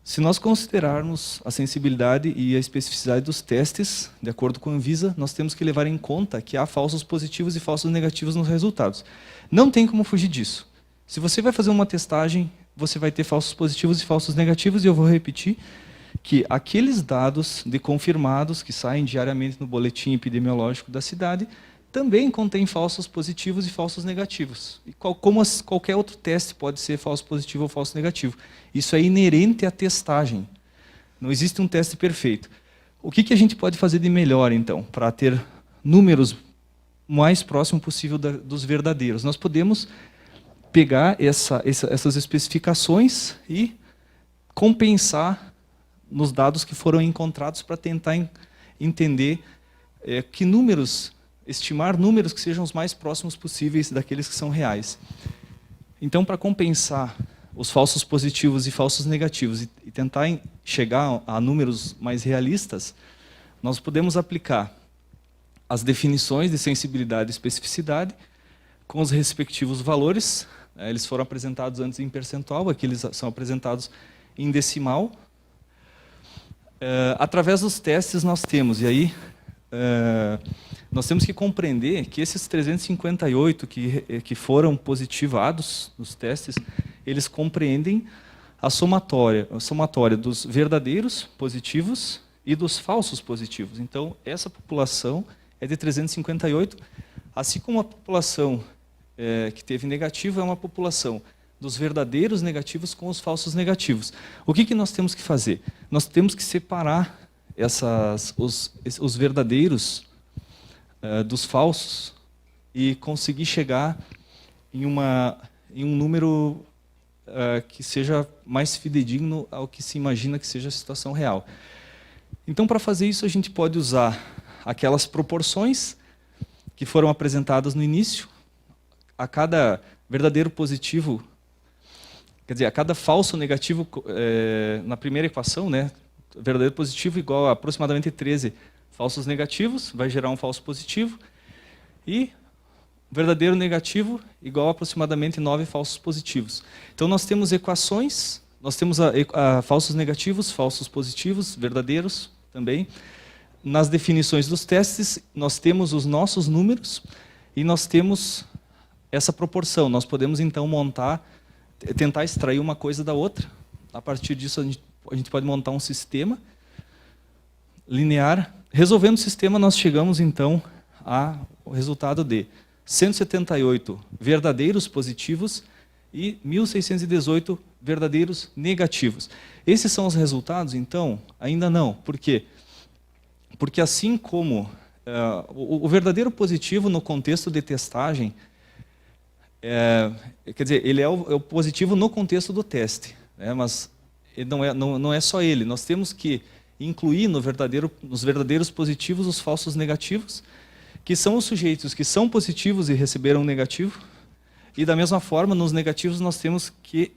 Se nós considerarmos a sensibilidade e a especificidade dos testes, de acordo com a Anvisa, nós temos que levar em conta que há falsos positivos e falsos negativos nos resultados. Não tem como fugir disso. Se você vai fazer uma testagem, você vai ter falsos positivos e falsos negativos, e eu vou repetir que aqueles dados de confirmados que saem diariamente no boletim epidemiológico da cidade também contém falsos positivos e falsos negativos. E como qualquer outro teste pode ser falso positivo ou falso negativo. Isso é inerente à testagem. Não existe um teste perfeito. O que a gente pode fazer de melhor, então, para ter números o mais próximo possível dos verdadeiros? Nós podemos pegar essas especificações e compensar nos dados que foram encontrados para tentar entender que números, estimar números que sejam os mais próximos possíveis daqueles que são reais. Então, para compensar os falsos positivos e falsos negativos e tentar chegar a números mais realistas, nós podemos aplicar as definições de sensibilidade e especificidade com os respectivos valores. Eles foram apresentados antes em percentual, aqui eles são apresentados em decimal. Através dos testes nós temos, e aí nós temos que compreender que esses 358 que foram positivados nos testes, eles compreendem a somatória dos verdadeiros positivos e dos falsos positivos. Então, essa população é de 358, assim como a população que teve negativo é uma população dos verdadeiros negativos com os falsos negativos. O que nós temos que fazer? Nós temos que separar os verdadeiros dos falsos e conseguir chegar em um número que seja mais fidedigno ao que se imagina que seja a situação real. Então, para fazer isso, a gente pode usar aquelas proporções que foram apresentadas no início. A cada verdadeiro positivo, quer dizer, a cada falso negativo, na primeira equação, né, verdadeiro positivo igual a aproximadamente 13 falsos negativos, vai gerar um falso positivo, e verdadeiro negativo igual a aproximadamente 9 falsos positivos. Então, nós temos equações, nós temos falsos negativos, falsos positivos, verdadeiros também. Nas definições dos testes, nós temos os nossos números e nós temos essa proporção. Nós podemos, então, tentar extrair uma coisa da outra. A partir disso, a gente pode montar um sistema linear. Resolvendo o sistema, nós chegamos, então, ao resultado de 178 verdadeiros positivos e 1.618 verdadeiros negativos. Esses são os resultados? Então, ainda não. Por quê? Porque assim como o verdadeiro positivo no contexto de testagem, quer dizer, ele é o positivo no contexto do teste, né? Mas ele não é só ele. Nós temos que incluir nos verdadeiros positivos os falsos negativos, que são os sujeitos que são positivos e receberam um negativo, e da mesma forma, nos negativos nós temos que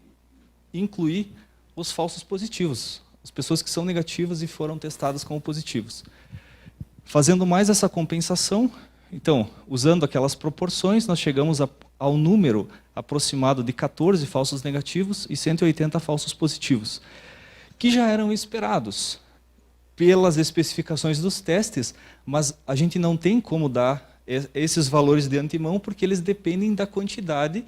incluir os falsos positivos, as pessoas que são negativas e foram testadas como positivos. Fazendo mais essa compensação, então, usando aquelas proporções, nós chegamos ao número aproximado de 14 falsos negativos e 180 falsos positivos, que já eram esperados pelas especificações dos testes, mas a gente não tem como dar esses valores de antemão, porque eles dependem da quantidade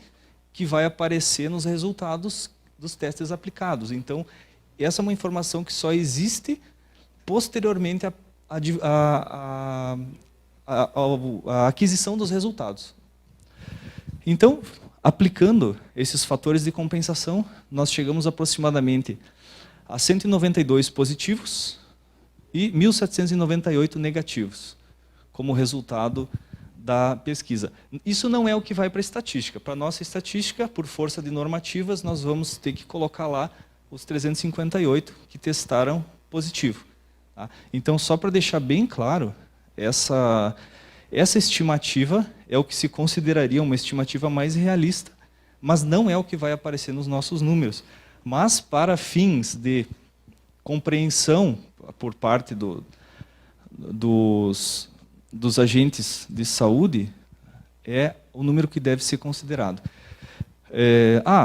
que vai aparecer nos resultados dos testes aplicados. Então, essa é uma informação que só existe posteriormente à aquisição dos resultados. Então, aplicando esses fatores de compensação, nós chegamos aproximadamente a 192 positivos e 1.798 negativos, como resultado da pesquisa. Isso não é o que vai para a estatística. Para a nossa estatística, por força de normativas, nós vamos ter que colocar lá os 358 que testaram positivo. Tá? Então, só para deixar bem claro, essa estimativa é o que se consideraria uma estimativa mais realista, mas não é o que vai aparecer nos nossos números. Mas, para fins de compreensão por parte dos agentes de saúde, é o número que deve ser considerado.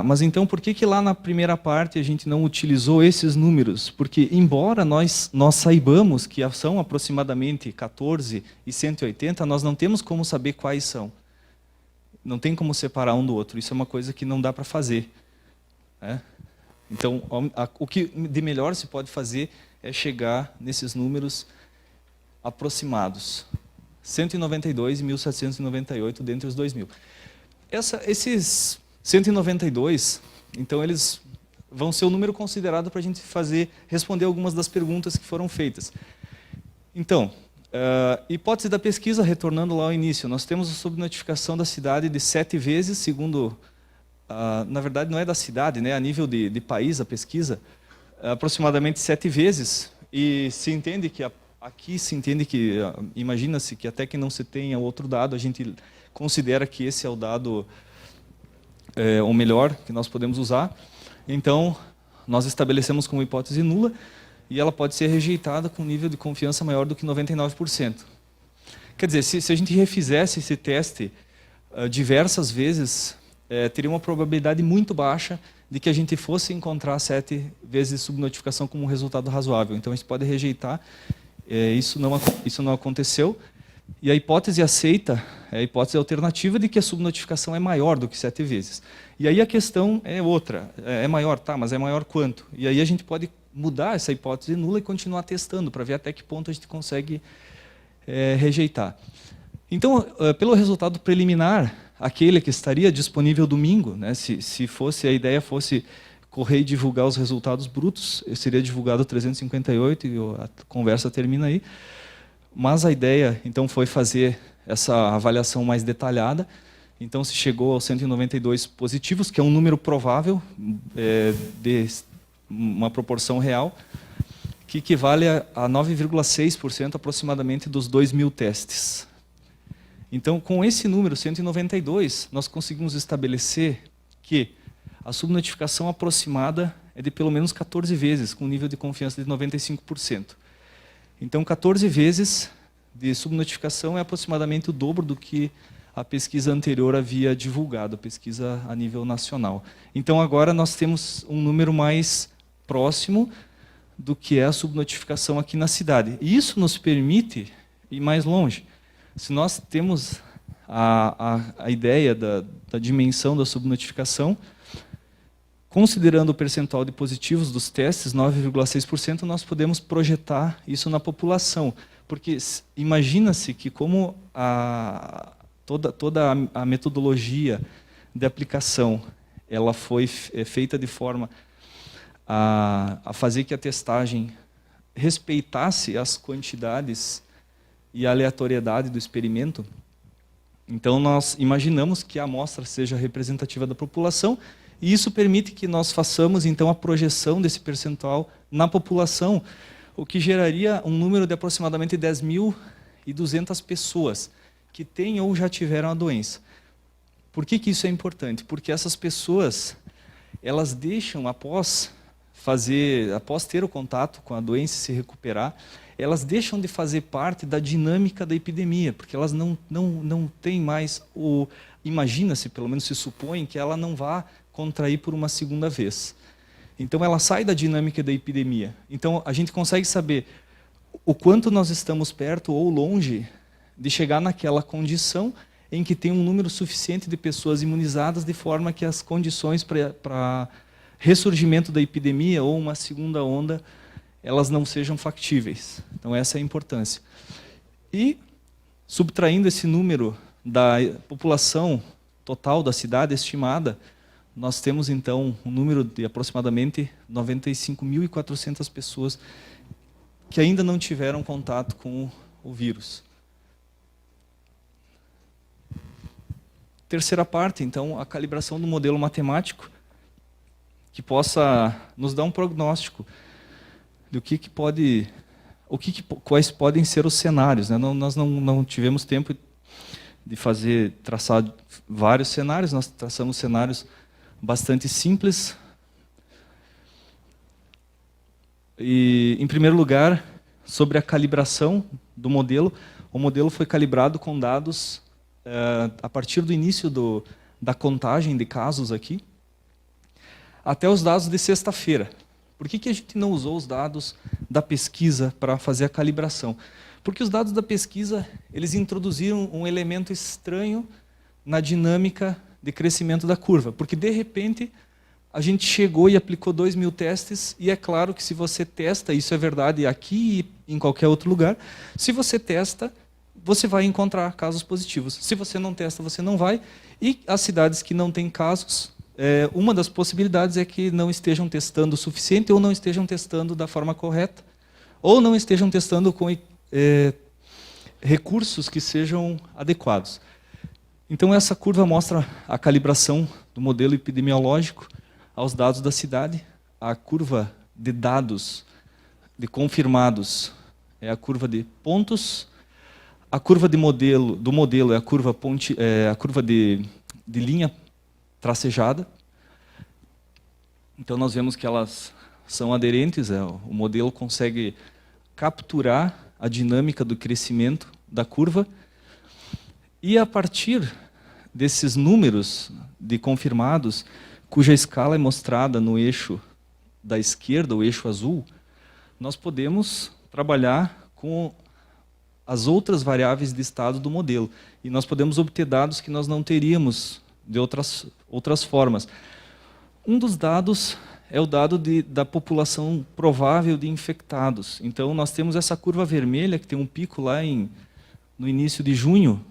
Mas então por que lá na primeira parte a gente não utilizou esses números? Porque, embora nós saibamos que são aproximadamente 14 e 180, nós não temos como saber quais são. Não tem como separar um do outro. Isso é uma coisa que não dá para fazer, né? Então, o que de melhor se pode fazer é chegar nesses números aproximados. 192 e 1.798 dentre os 2.000. Esses 192, então, eles vão ser o número considerado para a gente responder algumas das perguntas que foram feitas. Então, hipótese da pesquisa, retornando lá ao início, nós temos a subnotificação da cidade de 7 vezes, segundo, na verdade não é da cidade, né, a nível de país, a pesquisa, aproximadamente 7 vezes, e se entende que aqui se entende que, imagina-se que até que não se tenha outro dado, a gente considera que esse é o dado o melhor que nós podemos usar. Então, nós estabelecemos como hipótese nula e ela pode ser rejeitada com um nível de confiança maior do que 99%. Quer dizer, se a gente refizesse esse teste diversas vezes, teria uma probabilidade muito baixa de que a gente fosse encontrar 7 vezes subnotificação como um resultado razoável. Então, a gente pode rejeitar. Isso não aconteceu. E a hipótese aceita é a hipótese alternativa de que a subnotificação é maior do que 7 vezes. E aí a questão é outra. É maior, tá, mas é maior quanto? E aí a gente pode mudar essa hipótese nula e continuar testando para ver até que ponto a gente consegue rejeitar. Então, pelo resultado preliminar, aquele que estaria disponível domingo, né, se a ideia fosse correr e divulgar os resultados brutos, seria divulgado 358 e a conversa termina aí. Mas a ideia, então, foi fazer essa avaliação mais detalhada Então, se chegou aos 192 positivos, que é um número provável, de uma proporção real, que equivale a 9,6% aproximadamente dos 2.000 testes. Então, com esse número, 192, nós conseguimos estabelecer que a subnotificação aproximada é de pelo menos 14 vezes, com um nível de confiança de 95%. Então, 14 vezes de subnotificação é aproximadamente o dobro do que a pesquisa anterior havia divulgado, a pesquisa a nível nacional. Então, agora nós temos um número mais próximo do que é a subnotificação aqui na cidade. E isso nos permite ir mais longe. Se nós temos a ideia da dimensão da subnotificação, considerando o percentual de positivos dos testes, 9,6%, nós podemos projetar isso na população. Porque imagina-se que como toda a metodologia de aplicação ela foi feita de forma a fazer que a testagem respeitasse as quantidades e a aleatoriedade do experimento, então nós imaginamos que a amostra seja representativa da população e isso permite que nós façamos então a projeção desse percentual na população, o que geraria um número de aproximadamente 10.200 pessoas que têm ou já tiveram a doença. Por que isso é importante? Porque essas pessoas, elas deixam, após ter o contato com a doença e se recuperar, elas deixam de fazer parte da dinâmica da epidemia, porque elas não têm mais imagina-se, pelo menos se supõe, que ela não vá contrair por uma segunda vez. Então ela sai da dinâmica da epidemia. Então a gente consegue saber o quanto nós estamos perto ou longe de chegar naquela condição em que tem um número suficiente de pessoas imunizadas de forma que as condições para ressurgimento da epidemia ou uma segunda onda, elas não sejam factíveis. Então essa é a importância. E, subtraindo esse número da população total da cidade estimada, nós temos então um número de aproximadamente 95.400 pessoas que ainda não tiveram contato com o vírus. Terceira parte, então, a calibração do modelo matemático, que possa nos dar um prognóstico do quais podem ser os cenários, né? Nós não tivemos tempo de traçar vários cenários, nós traçamos cenários bastante simples. E, em primeiro lugar, sobre a calibração do modelo, o modelo foi calibrado com dados a partir do início da contagem de casos aqui, até os dados de sexta-feira. Por que a gente não usou os dados da pesquisa para fazer a calibração? Porque os dados da pesquisa, eles introduziram um elemento estranho na dinâmica de crescimento da curva. Porque, de repente, a gente chegou e aplicou 2.000 testes, e é claro que se você testa, isso é verdade aqui e em qualquer outro lugar, se você testa, você vai encontrar casos positivos. Se você não testa, você não vai. E as cidades que não têm casos, uma das possibilidades é que não estejam testando o suficiente, ou não estejam testando da forma correta, ou não estejam testando com recursos que sejam adequados. Então, essa curva mostra a calibração do modelo epidemiológico aos dados da cidade. A curva de dados de confirmados é a curva de pontos. A curva do modelo é a curva de linha tracejada. Então, nós vemos que elas são aderentes, o modelo consegue capturar a dinâmica do crescimento da curva, e a partir desses números de confirmados, cuja escala é mostrada no eixo da esquerda, o eixo azul, nós podemos trabalhar com as outras variáveis de estado do modelo. E nós podemos obter dados que nós não teríamos de outras formas. Um dos dados é o dado da população provável de infectados. Então, nós temos essa curva vermelha, que tem um pico lá no início de junho,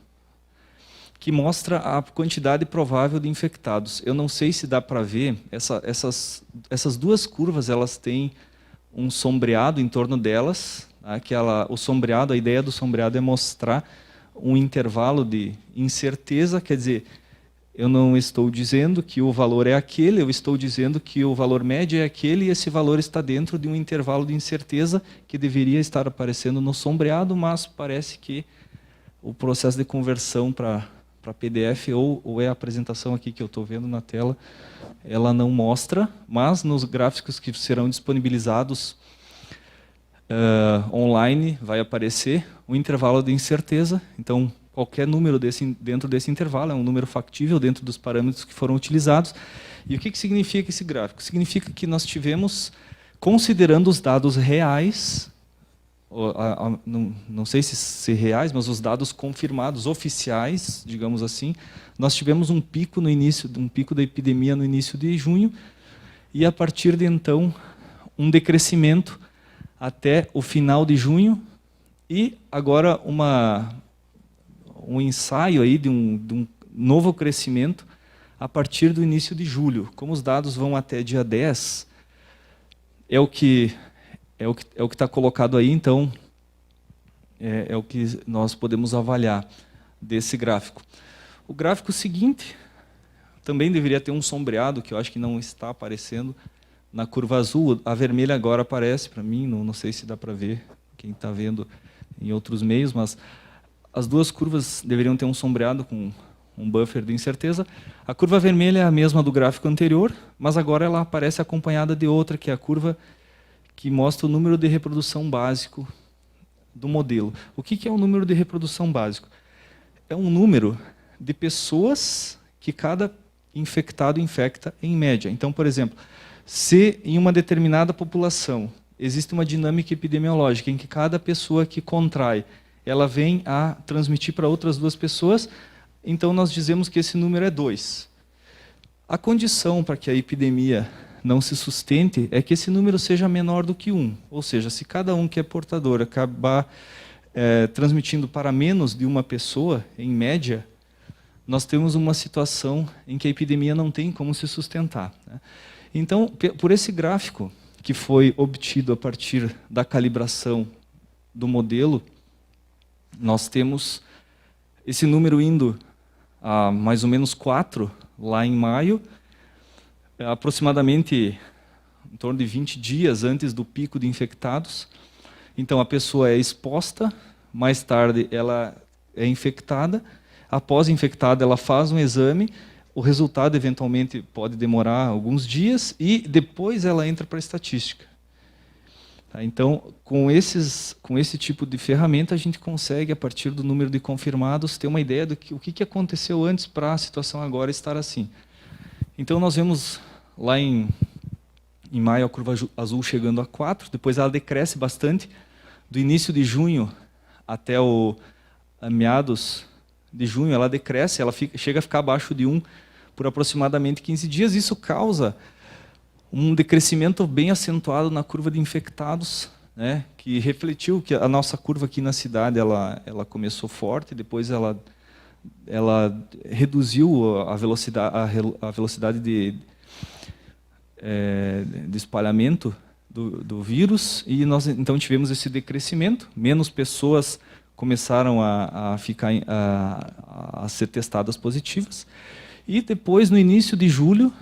que mostra a quantidade provável de infectados. Eu não sei se dá para ver, essas duas curvas, elas têm um sombreado em torno delas. A ideia do sombreado é mostrar um intervalo de incerteza, quer dizer, eu não estou dizendo que o valor é aquele, eu estou dizendo que o valor médio é aquele e esse valor está dentro de um intervalo de incerteza que deveria estar aparecendo no sombreado, mas parece que o processo de conversão para PDF ou é a apresentação aqui que eu estou vendo na tela, ela não mostra, mas nos gráficos que serão disponibilizados online vai aparecer o intervalo de incerteza. Então, qualquer número dentro desse intervalo é um número factível dentro dos parâmetros que foram utilizados. E o que significa esse gráfico? Significa que nós tivemos, considerando os dados reais, não sei se reais, mas os dados confirmados, oficiais, digamos assim, nós tivemos um pico da epidemia no início de junho, e a partir de então, um decrescimento até o final de junho, e agora um ensaio aí de um novo crescimento a partir do início de julho. Como os dados vão até dia 10, é o que está colocado aí, então é o que nós podemos avaliar desse gráfico. O gráfico seguinte também deveria ter um sombreado, que eu acho que não está aparecendo na curva azul. A vermelha agora aparece para mim, não sei se dá para ver, quem está vendo em outros meios, mas as duas curvas deveriam ter um sombreado com um buffer de incerteza. A curva vermelha é a mesma do gráfico anterior, mas agora ela aparece acompanhada de outra, que é a curva que mostra o número de reprodução básico do modelo. O que é o número de reprodução básico? É um número de pessoas que cada infectado infecta em média. Então, por exemplo, se em uma determinada população existe uma dinâmica epidemiológica em que cada pessoa que contrai ela vem a transmitir para outras duas pessoas, então nós dizemos que esse número é 2. A condição para que a epidemia não se sustente é que esse número seja menor do que 1. Ou seja, se cada um que é portador acabar transmitindo para menos de uma pessoa, em média, nós temos uma situação em que a epidemia não tem como se sustentar, né? Então, por esse gráfico, que foi obtido a partir da calibração do modelo, nós temos esse número indo a mais ou menos 4 lá em maio, aproximadamente em torno de 20 dias antes do pico de infectados. Então, a pessoa é exposta, mais tarde ela é infectada, após infectada ela faz um exame, o resultado eventualmente pode demorar alguns dias e depois ela entra para a estatística. Então, com esse tipo de ferramenta, a gente consegue, a partir do número de confirmados, ter uma ideia do o que aconteceu antes para a situação agora estar assim. Então, nós vemos lá em maio a curva azul chegando a 4, depois ela decresce bastante, do início de junho até a meados de junho, ela decresce, ela chega a ficar abaixo de 1 por aproximadamente 15 dias. Isso causa um decrescimento bem acentuado na curva de infectados, né, que refletiu que a nossa curva aqui na cidade ela começou forte, depois ela reduziu a velocidade de espalhamento do vírus, e nós então tivemos esse decrescimento, menos pessoas começaram a ser testadas positivas, e depois, no início de julho,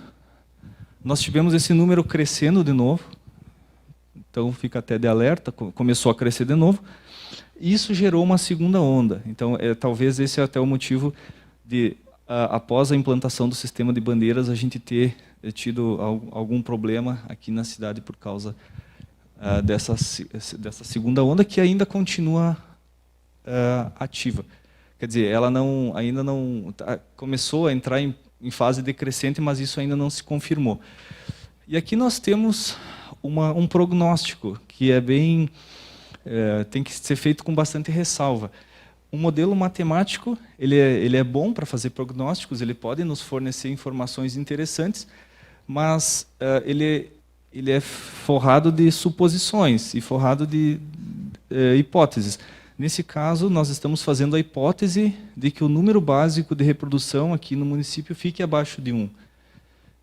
nós tivemos esse número crescendo de novo, então fica até de alerta, começou a crescer de novo, e isso gerou uma segunda onda. Então, talvez esse é até o motivo de, após a implantação do sistema de bandeiras, a gente ter tido algum problema aqui na cidade por causa dessa segunda onda, que ainda continua ativa. Quer dizer, ela ainda não começou a entrar em fase decrescente, mas isso ainda não se confirmou. E aqui nós temos um prognóstico que tem que ser feito com bastante ressalva. O modelo matemático ele é bom para fazer prognósticos, ele pode nos fornecer informações interessantes, mas ele é forrado de suposições e forrado de hipóteses. Nesse caso, nós estamos fazendo a hipótese de que o número básico de reprodução aqui no município fique abaixo de 1,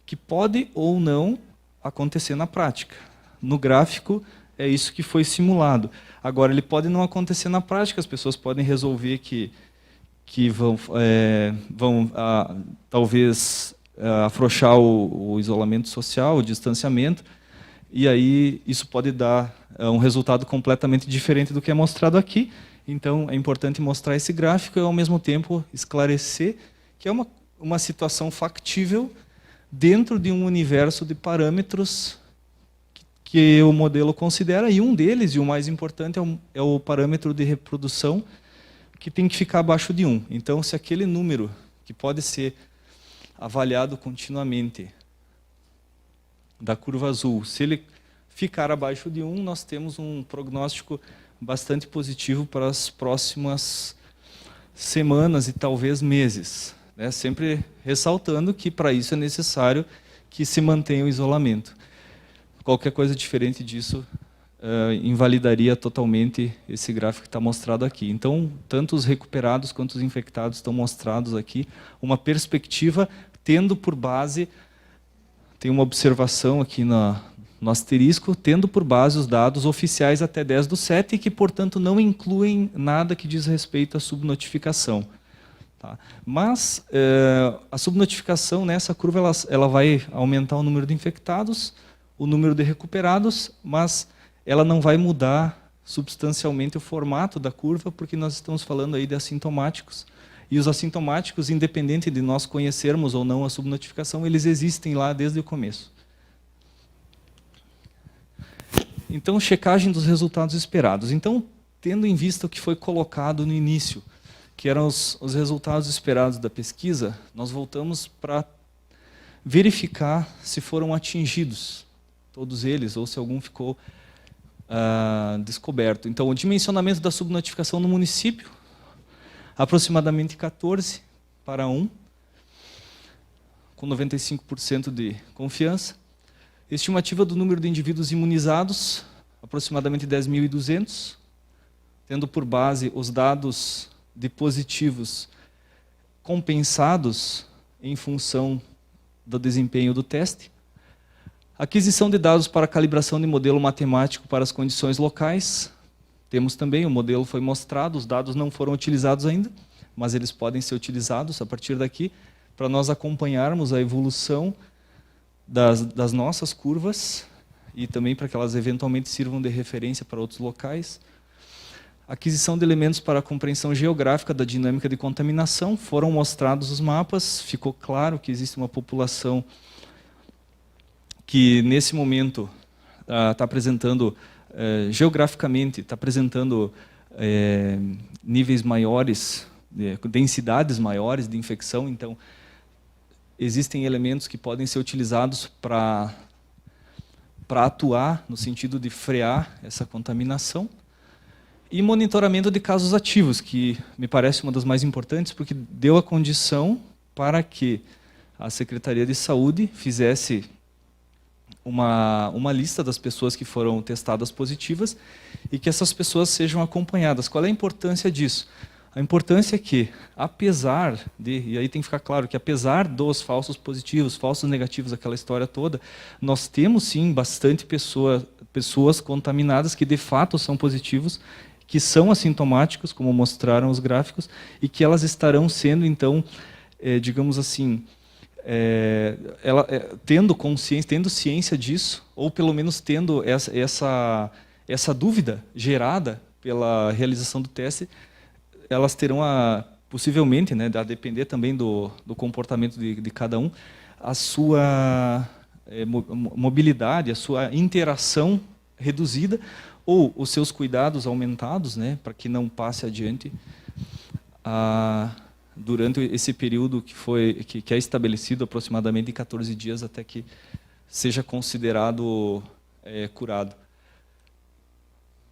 que pode ou não acontecer na prática. No gráfico, é isso que foi simulado. Agora, ele pode não acontecer na prática, as pessoas podem resolver que que vão talvez afrouxar o isolamento social, o distanciamento, e aí isso pode dar um resultado completamente diferente do que é mostrado aqui. Então, é importante mostrar esse gráfico e, ao mesmo tempo, esclarecer que é uma situação factível dentro de um universo de parâmetros que o modelo considera, e um deles, e o mais importante, é o parâmetro de reprodução, que tem que ficar abaixo de 1. Então, se aquele número, que pode ser avaliado continuamente, da curva azul, se ele ficar abaixo de 1, nós temos um prognóstico bastante positivo para as próximas semanas e talvez meses, né? Sempre ressaltando que para isso é necessário que se mantenha o isolamento. Qualquer coisa diferente disso invalidaria totalmente esse gráfico que está mostrado aqui. Então, tanto os recuperados quanto os infectados estão mostrados aqui, uma perspectiva tendo por base, tem uma observação aqui no asterisco, tendo por base os dados oficiais até 10/7 e que, portanto, não incluem nada que diz respeito à subnotificação. Tá? Mas a subnotificação nessa curva ela vai aumentar o número de infectados, o número de recuperados, mas ela não vai mudar substancialmente o formato da curva, porque nós estamos falando aí de assintomáticos. E os assintomáticos, independente de nós conhecermos ou não a subnotificação, eles existem lá desde o começo. Então, checagem dos resultados esperados. Então, tendo em vista o que foi colocado no início, que eram os resultados esperados da pesquisa, nós voltamos para verificar se foram atingidos todos eles, ou se algum ficou descoberto. Então, o dimensionamento da subnotificação no município, aproximadamente 14:1, com 95% de confiança. Estimativa do número de indivíduos imunizados, aproximadamente 10.200, tendo por base os dados de positivos compensados em função do desempenho do teste. Aquisição de dados para calibração de modelo matemático para as condições locais. Temos também, o modelo foi mostrado, os dados não foram utilizados ainda, mas eles podem ser utilizados a partir daqui para nós acompanharmos a evolução das nossas curvas e também para que elas eventualmente sirvam de referência para outros locais. Aquisição de elementos para a compreensão geográfica da dinâmica de contaminação. Foram mostrados os mapas, ficou claro que existe uma população que, nesse momento, está apresentando, geograficamente, está apresentando níveis maiores, densidades maiores de infecção. Então, existem elementos que podem ser utilizados para atuar no sentido de frear essa contaminação. E monitoramento de casos ativos, que me parece uma das mais importantes, porque deu a condição para que a Secretaria de Saúde fizesse uma lista das pessoas que foram testadas positivas e que essas pessoas sejam acompanhadas. Qual é a importância disso? A importância é que, apesar de, e aí tem que ficar claro que apesar dos falsos positivos, falsos negativos, aquela história toda, nós temos sim bastante pessoas contaminadas que de fato são positivos, que são assintomáticos, como mostraram os gráficos, e que elas estarão sendo, então, digamos assim, tendo consciência, tendo ciência disso, ou pelo menos tendo essa dúvida gerada pela realização do teste, elas terão possivelmente, né, a depender também do comportamento de cada um, a sua mobilidade, a sua interação reduzida, ou os seus cuidados aumentados, né, para que não passe adiante durante esse período que é estabelecido aproximadamente em 14 dias até que seja considerado curado.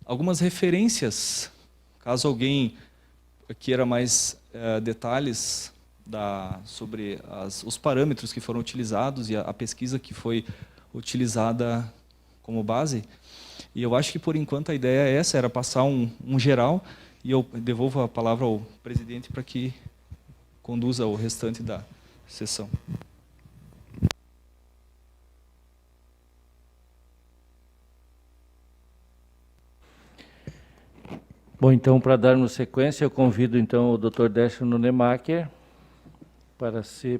Algumas referências, caso alguém queira mais detalhes sobre os parâmetros que foram utilizados e a pesquisa que foi utilizada como base. E eu acho que, por enquanto, a ideia é essa, era passar um geral, e eu devolvo a palavra ao presidente para que conduza o restante da sessão. Bom, então, para darmos sequência, eu convido, então, o Dr. Décio Nunemacher para se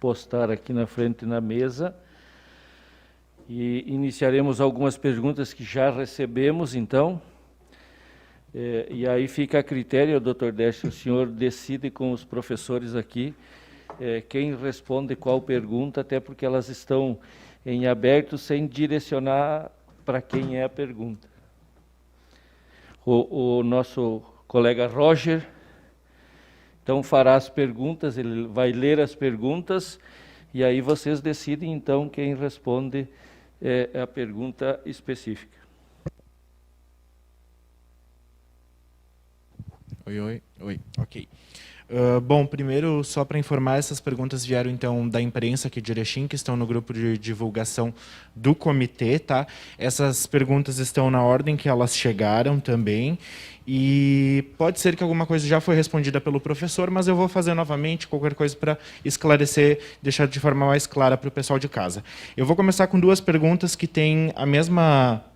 postar aqui na frente na mesa. E iniciaremos algumas perguntas que já recebemos, então. E aí fica a critério, Dr. Décio, o senhor decide com os professores aqui quem responde qual pergunta, até porque elas estão em aberto sem direcionar para quem é a pergunta. O nosso colega Roger, então, fará as perguntas, ele vai ler as perguntas, e aí vocês decidem, então, quem responde a pergunta específica. Oi, ok. Bom, primeiro, só para informar, essas perguntas vieram, então, da imprensa aqui de Erechim, que estão no grupo de divulgação do comitê, tá? Essas perguntas estão na ordem que elas chegaram também, e pode ser que alguma coisa já foi respondida pelo professor, mas eu vou fazer novamente qualquer coisa para esclarecer, deixar de forma mais clara para o pessoal de casa. Eu vou começar com duas perguntas que têm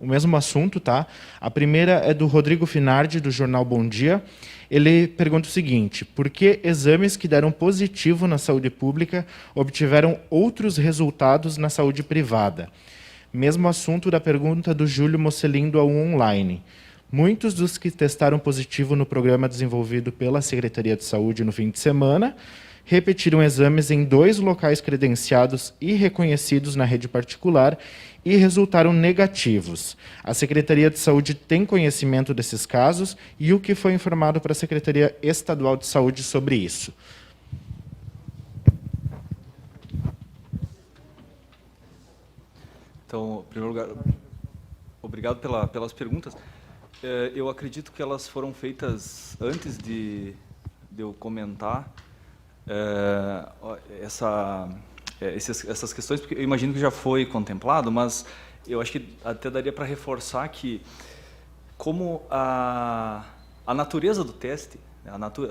o mesmo assunto, tá? A primeira é do Rodrigo Finardi, do jornal Bom Dia. Ele pergunta o seguinte: por que exames que deram positivo na saúde pública obtiveram outros resultados na saúde privada? Mesmo assunto da pergunta do Júlio Mocelin, do A1 Online. Muitos dos que testaram positivo no programa desenvolvido pela Secretaria de Saúde no fim de semana repetiram exames em 2 locais credenciados e reconhecidos na rede particular e resultaram negativos. A Secretaria de Saúde tem conhecimento desses casos e o que foi informado para a Secretaria Estadual de Saúde sobre isso? Então, em primeiro lugar, obrigado pelas perguntas. Eu acredito que elas foram feitas antes de eu comentar essas questões, porque eu imagino que já foi contemplado, mas eu acho que até daria para reforçar que, como a natureza do teste,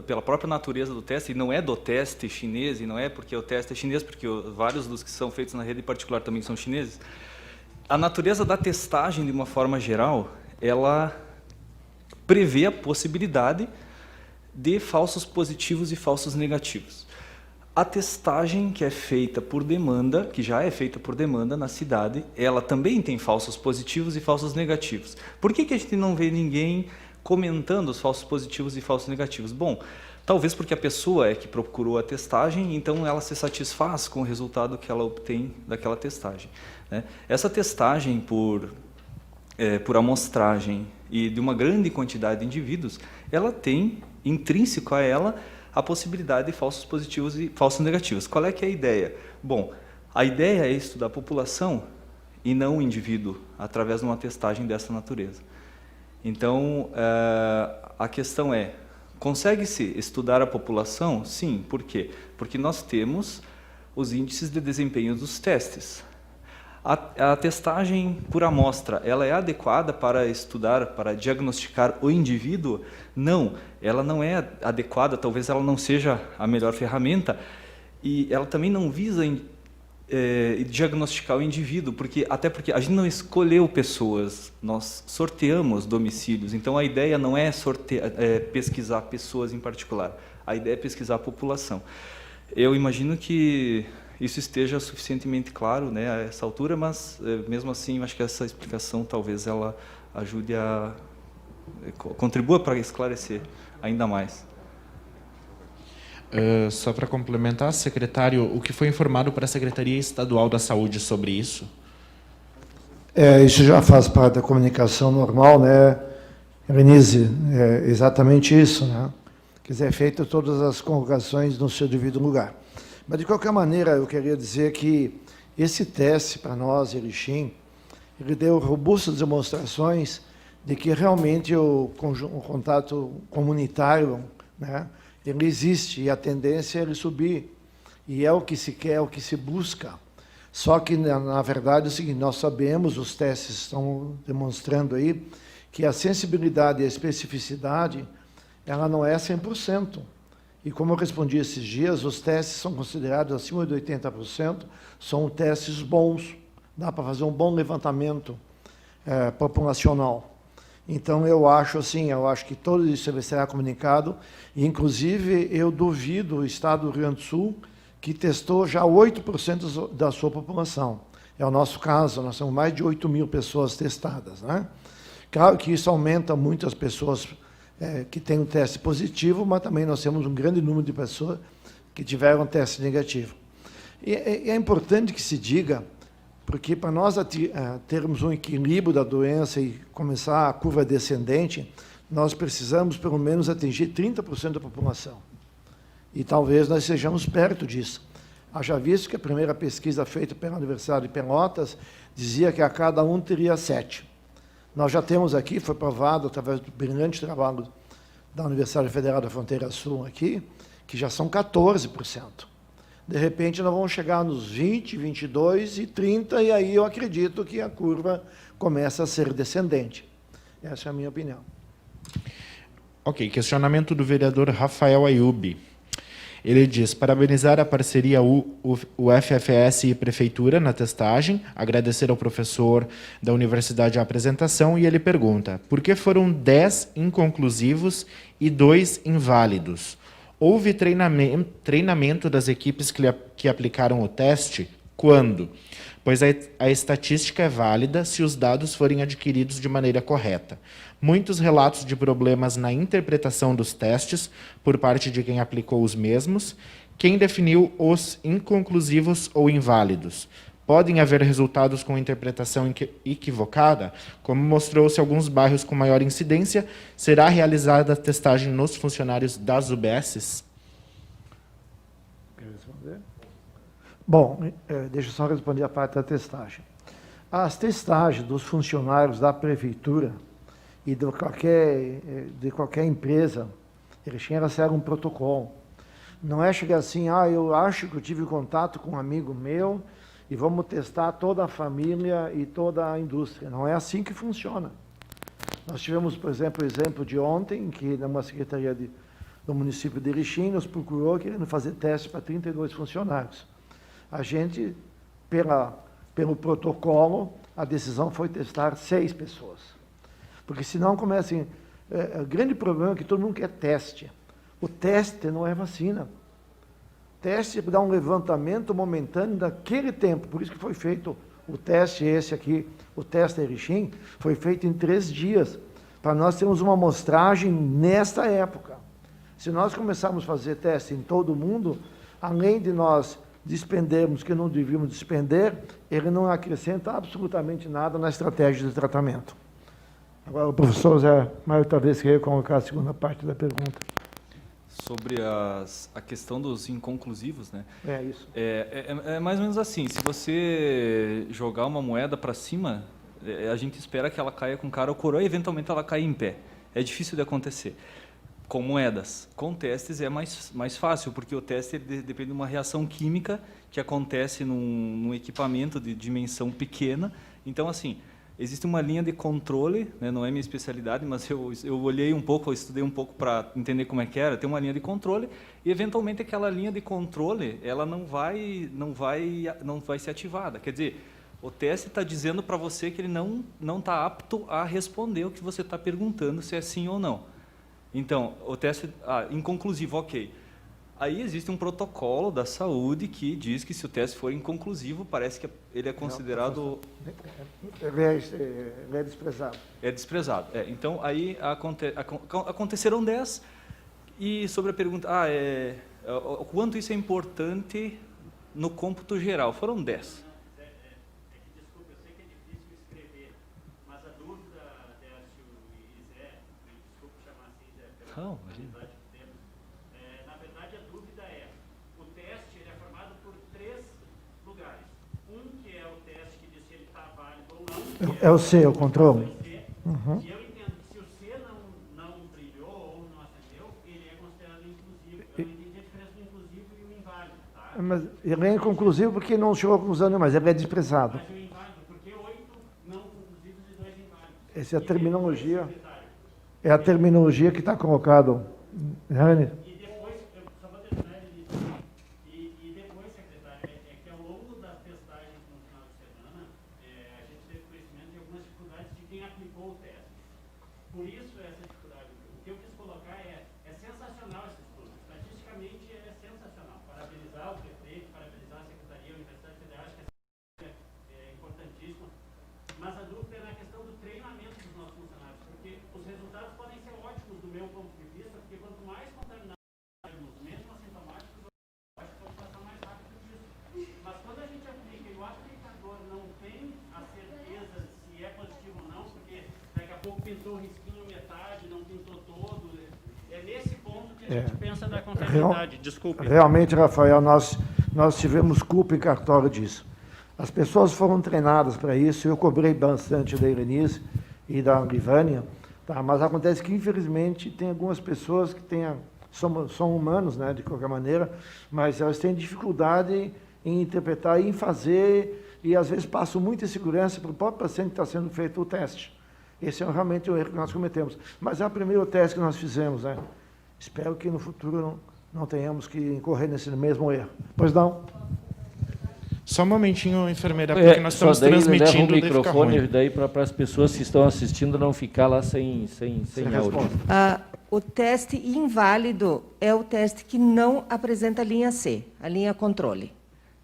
pela própria natureza do teste, e não é do teste chinês, e não é porque o teste é chinês, porque vários dos que são feitos na rede particular também são chineses, a natureza da testagem, de uma forma geral, ela prevê a possibilidade de falsos positivos e falsos negativos. A testagem que é feita por demanda, que já é feita por demanda na cidade, ela também tem falsos positivos e falsos negativos. Por que a gente não vê ninguém comentando os falsos positivos e falsos negativos? Bom, talvez porque a pessoa é que procurou a testagem, então ela se satisfaz com o resultado que ela obtém daquela testagem, né? Essa testagem por amostragem e de uma grande quantidade de indivíduos, ela tem intrínseco a ela a possibilidade de falsos positivos e falsos negativos. Qual é que é a ideia? Bom, a ideia é estudar a população e não o indivíduo através de uma testagem dessa natureza. Então, a questão é, consegue-se estudar a população? Sim. Por quê? Porque nós temos os índices de desempenho dos testes. A testagem por amostra, ela é adequada para estudar, para diagnosticar o indivíduo? Não, ela não é adequada, talvez ela não seja a melhor ferramenta, e ela também não visa diagnosticar o indivíduo, até porque a gente não escolheu pessoas, nós sorteamos domicílios, então a ideia não é pesquisar pessoas em particular, a ideia é pesquisar a população. Eu imagino que isso esteja suficientemente claro, né, a essa altura, mas mesmo assim, eu acho que essa explicação talvez ela ajude contribua para esclarecer ainda mais. Só para complementar, secretário, o que foi informado para a Secretaria Estadual da Saúde sobre isso? Isso já faz parte da comunicação normal, né, Renise? É exatamente isso, né? Quer dizer, é feito todas as convocações no seu devido lugar. Mas, de qualquer maneira, eu queria dizer que esse teste, para nós, Erechim, ele deu robustas demonstrações de que realmente o contato comunitário, né, ele existe e a tendência é ele subir. E é o que se quer, é o que se busca. Só que, na verdade, é o seguinte, nós sabemos, os testes estão demonstrando aí, que a sensibilidade e a especificidade, ela não é 100%. E como eu respondi esses dias, os testes são considerados acima de 80%, são testes bons, dá para fazer um bom levantamento populacional. Então, eu acho assim, eu acho que todo isso será comunicado, e, inclusive, eu duvido o Estado do Rio Grande do Sul, que testou já 8% da sua população. É o nosso caso, nós temos mais de 8 mil pessoas testadas, né? Claro que isso aumenta muito as pessoas que têm um teste positivo, mas também nós temos um grande número de pessoas que tiveram teste negativo. E é importante que se diga, porque para nós termos um equilíbrio da doença e começar a curva descendente, nós precisamos, pelo menos, atingir 30% da população. E talvez nós sejamos perto disso. Haja visto que a primeira pesquisa feita pela Universidade de Pelotas dizia que a cada um teria 7. Nós já temos aqui, foi provado através do brilhante trabalho da Universidade Federal da Fronteira Sul aqui, que já são 14%. De repente, nós vamos chegar nos 20, 22 e 30, e aí eu acredito que a curva começa a ser descendente. Essa é a minha opinião. Ok, questionamento do vereador Rafael Ayub. Ele diz, parabenizar a parceria o FFS e Prefeitura na testagem, agradecer ao professor da universidade a apresentação, e ele pergunta, por que foram 10 inconclusivos e 2 inválidos? Houve treinamento das equipes que aplicaram o teste? Quando? Pois a estatística é válida se os dados forem adquiridos de maneira correta. Muitos relatos de problemas na interpretação dos testes por parte de quem aplicou os mesmos. Quem definiu os inconclusivos ou inválidos? Podem haver resultados com interpretação equivocada? Como mostrou-se alguns bairros com maior incidência, será realizada a testagem nos funcionários das UBSs? Quer responder? Bom, deixa eu só responder a parte da testagem. As testagens dos funcionários da prefeitura e de qualquer empresa, elas seguem um protocolo. Não é chegar assim, eu acho que eu tive contato com um amigo meu e vamos testar toda a família e toda a indústria. Não é assim que funciona. Nós tivemos, por exemplo, o exemplo de ontem, que numa secretaria do município de Erechim nos procurou querendo fazer teste para 32 funcionários. A gente, pelo protocolo, a decisão foi testar 6 pessoas. Porque senão começa o grande problema é que todo mundo quer teste. O teste não é vacina. Teste dá um levantamento momentâneo daquele tempo. Por isso que foi feito o teste esse aqui, o teste Erechim, foi feito em 3 dias, para nós termos uma amostragem nesta época. Se nós começarmos a fazer teste em todo mundo, além de nós despendermos que não devíamos despender, ele não acrescenta absolutamente nada na estratégia de tratamento. Agora, o professor Zé Mário talvez queria colocar a segunda parte da pergunta. Sobre a questão dos inconclusivos, né? É isso. É mais ou menos assim, se você jogar uma moeda para cima, a gente espera que ela caia com cara ou coroa e eventualmente ela caia em pé. É difícil de acontecer. Com moedas. Com testes é mais fácil, porque o teste depende de uma reação química que acontece num equipamento de dimensão pequena. Então, assim, existe uma linha de controle, né, não é minha especialidade, mas eu olhei um pouco, eu estudei um pouco para entender como é que era. Tem uma linha de controle e, eventualmente, aquela linha de controle ela não vai ser ativada. Quer dizer, o teste está dizendo para você que ele não está apto a responder o que você está perguntando, se é sim ou não. Então, o teste inconclusivo, ok. Aí existe um protocolo da saúde que diz que se o teste for inconclusivo, parece que ele é considerado... Ele é desprezado. É desprezado. Então, aí aconteceram 10, e sobre a pergunta, o quanto isso é importante no cômputo geral, foram 10. Desculpa, eu sei que é difícil escrever, mas a dúvida, Décio e Zé, desculpa chamar assim, Zé, pela quantidade de tempo, na verdade a dúvida é, o teste ele é formado por 3 lugares. Um que é o teste que diz se ele está válido ou não. É o C, o controle. Uhum. E eu entendo que se o C não brilhou ou não acendeu, ele é considerado inclusivo. Eu não entendi a diferença do inclusivo e o inválido, tá? Mas ele é inconclusivo porque não chegou à conclusão nenhuma, mas ele é desprezado. Mas o inválido, porque 8 não conclusivos e 2 inválidos. Essa é a terminologia. É a terminologia que está colocado. Rani? E depois, eu só vou terminar ele. E depois, secretário, é que ao longo das testagens no final de semana, a gente teve conhecimento de algumas dificuldades de quem aplicou o teste. Por isso essa dificuldade. O que eu quis colocar é sensacional esse estudo. Estatisticamente é sensacional. Parabenizar o prefeito, parabenizar a Secretaria, a Universidade Federal, acho que é importantíssimo. Mas a dúvida é na questão do treinamento dos nossos funcionários, porque os resultados podem ser ótimos do meu ponto de vista, porque quanto mais contaminados, mesmo assintomáticos, eu acho que pode passar mais rápido disso. Mas quando a gente aplica e o aplicador não tem a certeza se é positivo ou não, porque daqui a pouco pintou o risquinho metade, não pintou todo, é nesse ponto que a gente pensa da confiabilidade. Desculpe. Realmente, Rafael, nós tivemos culpa em cartório disso. As pessoas foram treinadas para isso, eu cobrei bastante da Irenise e da Livânia, tá? Mas acontece que, infelizmente, tem algumas pessoas que são humanos, né, de qualquer maneira, mas elas têm dificuldade em interpretar e em fazer, e às vezes passam muita insegurança para o próprio paciente que está sendo feito o teste. Esse é realmente o erro que nós cometemos. Mas é o primeiro teste que nós fizemos, né? Espero que no futuro não tenhamos que incorrer nesse mesmo erro. Pois não? Só um momentinho, enfermeira, porque nós estamos daí transmitindo leva o microfone daí para as pessoas que estão assistindo não ficar lá sem áudio. O teste inválido é o teste que não apresenta a linha C, a linha controle,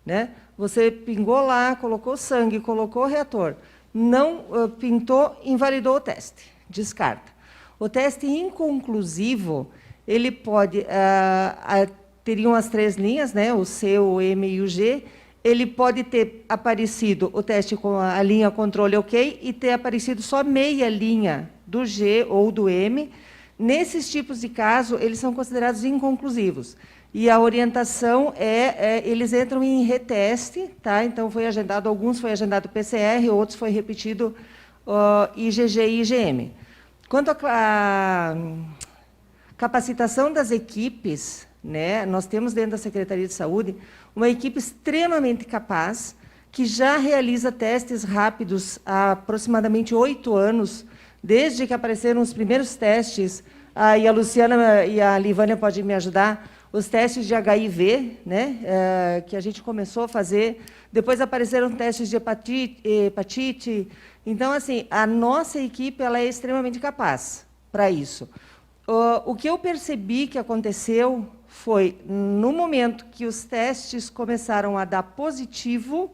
né? Você pingou lá, colocou sangue, colocou o reator, não pintou, invalidou o teste, descarta. O teste inconclusivo, ele pode, teriam as 3 linhas, né? O C, o M e o G. Ele pode ter aparecido o teste com a linha controle ok e ter aparecido só meia linha do G ou do M. Nesses tipos de caso, eles são considerados inconclusivos. E a orientação eles entram em reteste, tá? Então, alguns foi agendado PCR, outros foi repetido IgG e IgM. Quanto à capacitação das equipes, né, nós temos dentro da Secretaria de Saúde uma equipe extremamente capaz, que já realiza testes rápidos há aproximadamente 8 anos, desde que apareceram os primeiros testes, e a Luciana e a Livânia podem me ajudar, os testes de HIV, né, que a gente começou a fazer, depois apareceram testes de hepatite. Então, assim, a nossa equipe ela é extremamente capaz para isso. O que eu percebi que aconteceu foi, no momento que os testes começaram a dar positivo,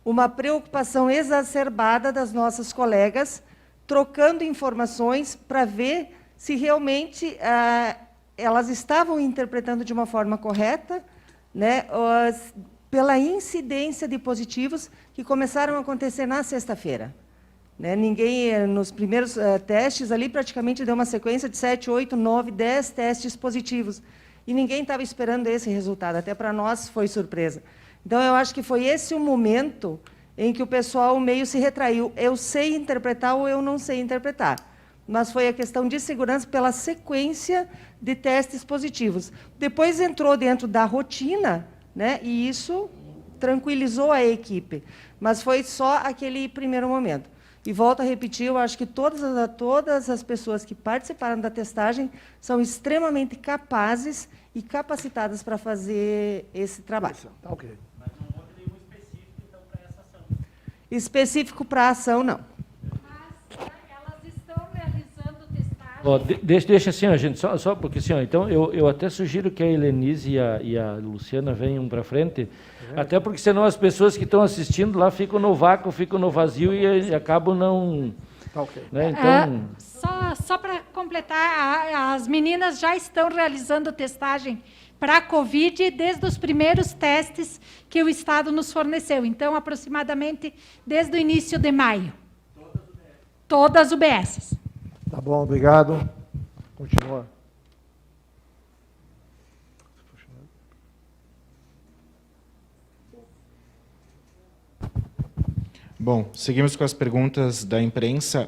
uma preocupação exacerbada das nossas colegas, trocando informações para ver se realmente elas estavam interpretando de uma forma correta, né, pela incidência de positivos que começaram a acontecer na sexta-feira. Né, ninguém, nos primeiros testes, ali praticamente deu uma sequência de 7, 8, 9, 10 testes positivos. E ninguém estava esperando esse resultado, até para nós foi surpresa. Então, eu acho que foi esse o momento em que o pessoal meio se retraiu. Eu sei interpretar ou eu não sei interpretar. Mas foi a questão de segurança pela sequência de testes positivos. Depois entrou dentro da rotina, né, e isso tranquilizou a equipe. Mas foi só aquele primeiro momento. E volto a repetir, eu acho que todas as pessoas que participaram da testagem são extremamente capazes e capacitadas para fazer esse trabalho. Tá, ok. Mas não houve nenhum específico, então, para essa ação. Específico para a ação, não. Mas elas estão realizando testagem. Deixa assim, a gente, só porque assim, então eu até sugiro que a Helenise e a Luciana venham para frente, até porque senão as pessoas que estão assistindo lá ficam no vácuo, ficam no vazio e acabam não... Tá, ok. Né, então... Só para completar, as meninas já estão realizando testagem para a Covid desde os primeiros testes que o Estado nos forneceu. Então, aproximadamente desde o início de maio. Todas UBSs. Tá bom, obrigado. Continua. Bom, seguimos com as perguntas da imprensa.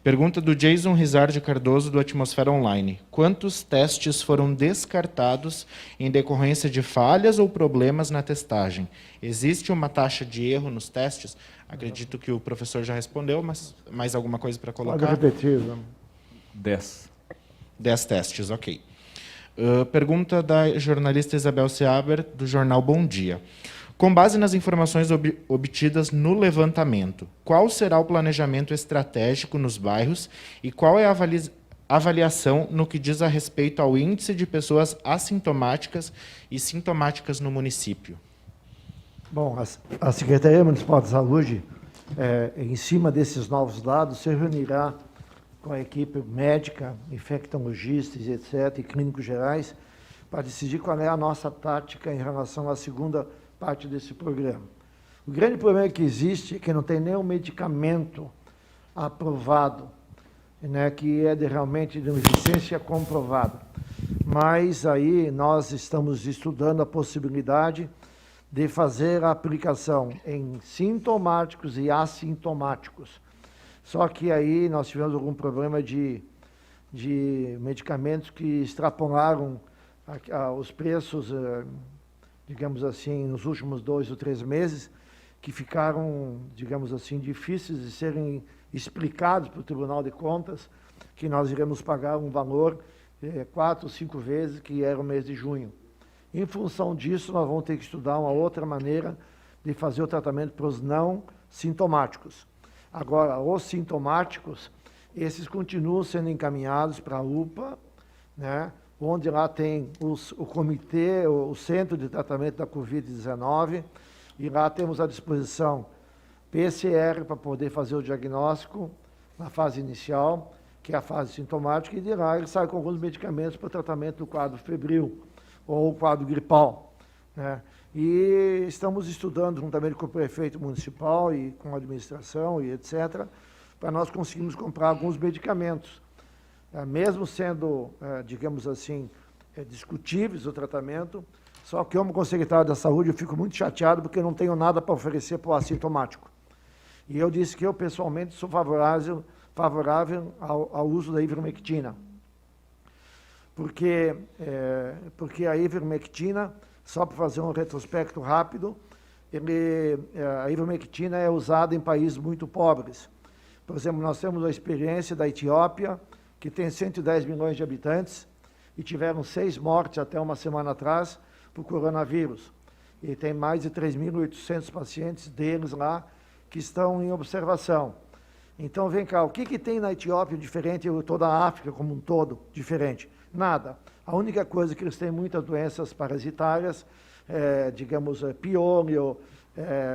Pergunta do Jason Rizardi Cardoso, do Atmosfera Online. Quantos testes foram descartados em decorrência de falhas ou problemas na testagem? Existe uma taxa de erro nos testes? Acredito que o professor já respondeu, mas mais alguma coisa para colocar? Pode repetir. Não? 10. 10 testes, ok. Pergunta da jornalista Isabel Seaber, do jornal Bom Dia. Com base nas informações obtidas no levantamento, qual será o planejamento estratégico nos bairros e qual é a avaliação no que diz a respeito ao índice de pessoas assintomáticas e sintomáticas no município? Bom, a Secretaria Municipal de Saúde, em cima desses novos dados, se reunirá com a equipe médica, infectologistas, etc., e clínicos gerais, para decidir qual é a nossa tática em relação à segunda parte desse programa. O grande problema que existe é que não tem nenhum medicamento aprovado, né, que é realmente de uma eficiência comprovada. Mas aí nós estamos estudando a possibilidade de fazer a aplicação em sintomáticos e assintomáticos. Só que aí nós tivemos algum problema de medicamentos que extrapolaram os preços, digamos assim, nos últimos 2 ou 3 meses, que ficaram, digamos assim, difíceis de serem explicados para o Tribunal de Contas, que nós iremos pagar um valor 4 ou 5 vezes, que era o mês de junho. Em função disso, nós vamos ter que estudar uma outra maneira de fazer o tratamento para os não sintomáticos. Agora, os sintomáticos, esses continuam sendo encaminhados para a UPA, né, onde lá tem o comitê, o Centro de Tratamento da Covid-19, e lá temos à disposição PCR para poder fazer o diagnóstico na fase inicial, que é a fase sintomática, e de lá ele sai com alguns medicamentos para o tratamento do quadro febril ou o quadro gripal, né? E estamos estudando juntamente com o prefeito municipal e com a administração e etc., para nós conseguirmos comprar alguns medicamentos. Mesmo sendo, digamos assim, discutíveis o tratamento, só que eu, como secretário da Saúde, eu fico muito chateado porque eu não tenho nada para oferecer para o assintomático. E eu disse que eu, pessoalmente, sou favorável ao uso da ivermectina. Porque a ivermectina, só para fazer um retrospecto rápido, a ivermectina é usada em países muito pobres. Por exemplo, nós temos a experiência da Etiópia, que tem 110 milhões de habitantes, e tiveram 6 mortes até uma semana atrás por coronavírus. E tem mais de 3.800 pacientes deles lá que estão em observação. Então, vem cá, o que tem na Etiópia diferente e toda a África como um todo diferente? Nada. A única coisa é que eles têm muitas doenças parasitárias, digamos, piolho,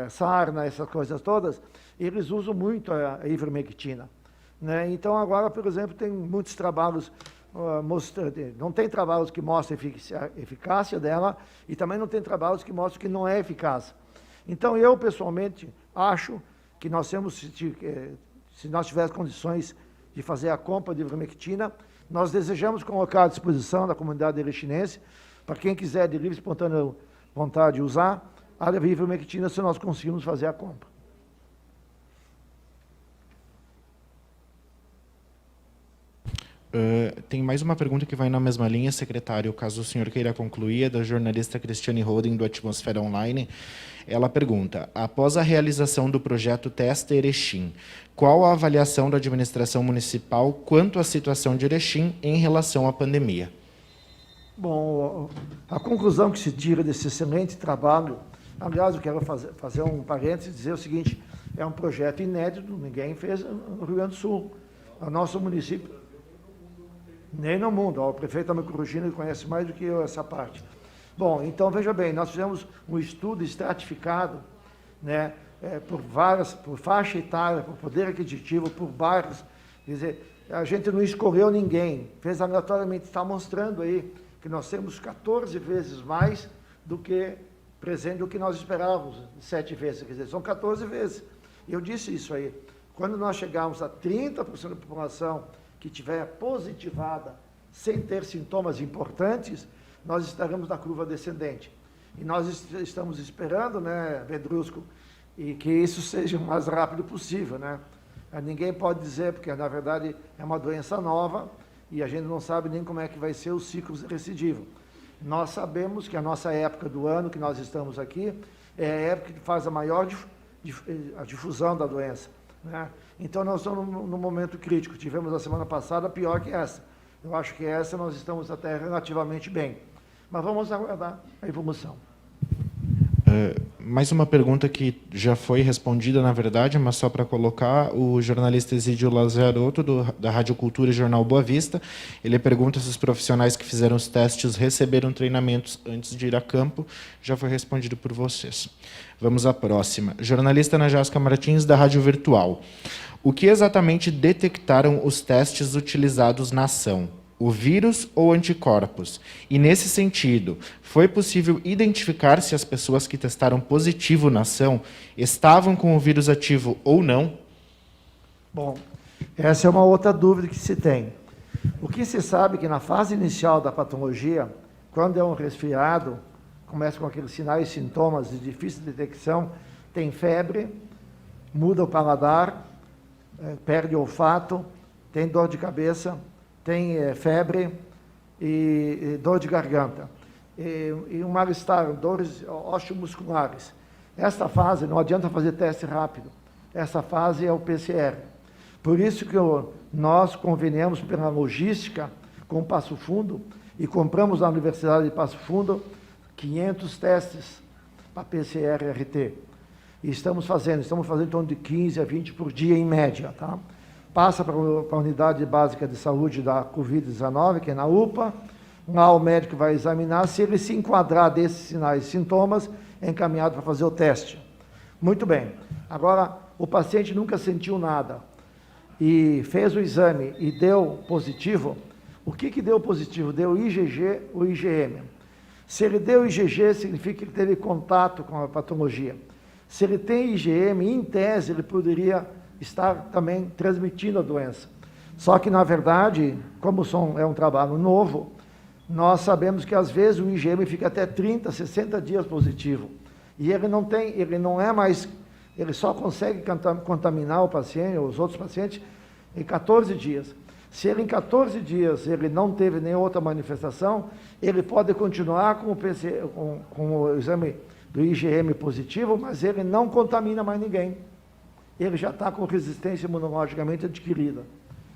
sarna, essas coisas todas, e eles usam muito a ivermectina, né? Então, agora, por exemplo, tem muitos trabalhos, não tem trabalhos que mostram a eficácia dela, e também não tem trabalhos que mostram que não é eficaz. Então, eu, pessoalmente, acho que nós temos, se nós tivermos condições de fazer a compra de ivermectina, nós desejamos colocar à disposição da comunidade erechinense, para quem quiser de livre e espontânea vontade usar, a ivermectina, se nós conseguirmos fazer a compra. Tem mais uma pergunta que vai na mesma linha, secretário, caso o senhor queira concluir, é da jornalista Cristiane Roden, do Atmosfera Online. Ela pergunta: após a realização do projeto Testa Erechim, qual a avaliação da administração municipal quanto à situação de Erechim em relação à pandemia? Bom, a conclusão que se tira desse excelente trabalho, aliás, eu quero fazer um parênteses e dizer o seguinte: é um projeto inédito, ninguém fez no Rio Grande do Sul. O nosso município... Nem no mundo. O prefeito está me corrigindo, ele conhece mais do que eu essa parte. Bom, então, veja bem, nós fizemos um estudo estratificado, né, por faixa etária, por poder aquisitivo, por bairros. Quer dizer, a gente não escolheu ninguém, fez aleatoriamente, está mostrando aí que nós temos 14 vezes mais do que presente do que nós esperávamos, 7 vezes, quer dizer, são 14 vezes. Eu disse isso aí. Quando nós chegarmos a 30% da população que tiver positivada, sem ter sintomas importantes, nós estaremos na curva descendente. E nós estamos esperando, né, Pedrusco, e que isso seja o mais rápido possível, né? Ninguém pode dizer, porque na verdade é uma doença nova e a gente não sabe nem como é que vai ser o ciclo recidivo. Nós sabemos que a nossa época do ano que nós estamos aqui é a época que faz a maior a difusão da doença, né? Então, nós estamos num momento crítico. Tivemos a semana passada pior que essa. Eu acho que essa nós estamos até relativamente bem. Mas vamos aguardar a evolução. Mais uma pergunta que já foi respondida, na verdade, mas só para colocar, o jornalista Exídio Lazarotto, da Rádio Cultura e Jornal Boa Vista, ele pergunta se os profissionais que fizeram os testes receberam treinamentos antes de ir a campo. Já foi respondido por vocês. Vamos à próxima. Jornalista Ana Jasca Martins, da Rádio Virtual. O que exatamente detectaram os testes utilizados na ação? O vírus ou anticorpos? E, nesse sentido, foi possível identificar se as pessoas que testaram positivo na ação estavam com o vírus ativo ou não? Bom, essa é uma outra dúvida que se tem. O que se sabe é que na fase inicial da patologia, quando é um resfriado, começa com aqueles sinais e sintomas de difícil detecção, tem febre, muda o paladar, perde o olfato, tem dor de cabeça, tem febre e dor de garganta, e um mal-estar, dores osteomusculares. Esta fase, não adianta fazer teste rápido, essa fase é o PCR. Por isso que nós conveniamos pela logística com Passo Fundo e compramos na Universidade de Passo Fundo 500 testes para PCR-RT. E estamos fazendo em torno de 15 a 20 por dia em média, tá? Passa para a unidade básica de saúde da Covid-19, que é na UPA, lá o médico vai examinar, se ele se enquadrar desses sinais e sintomas, é encaminhado para fazer o teste. Muito bem. Agora, o paciente nunca sentiu nada e fez o exame e deu positivo. O que deu positivo? Deu IgG ou IgM. Se ele deu IgG, significa que ele teve contato com a patologia. Se ele tem IgM, em tese, ele poderia estar também transmitindo a doença. Só que, na verdade, como é um trabalho novo, nós sabemos que, às vezes, o IgM fica até 30, 60 dias positivo. E ele só consegue contaminar o paciente, os outros pacientes, em 14 dias. Se ele, em 14 dias, ele não teve nenhuma outra manifestação, ele pode continuar com o exame do IgM positivo, mas ele não contamina mais ninguém. Ele já está com resistência imunologicamente adquirida.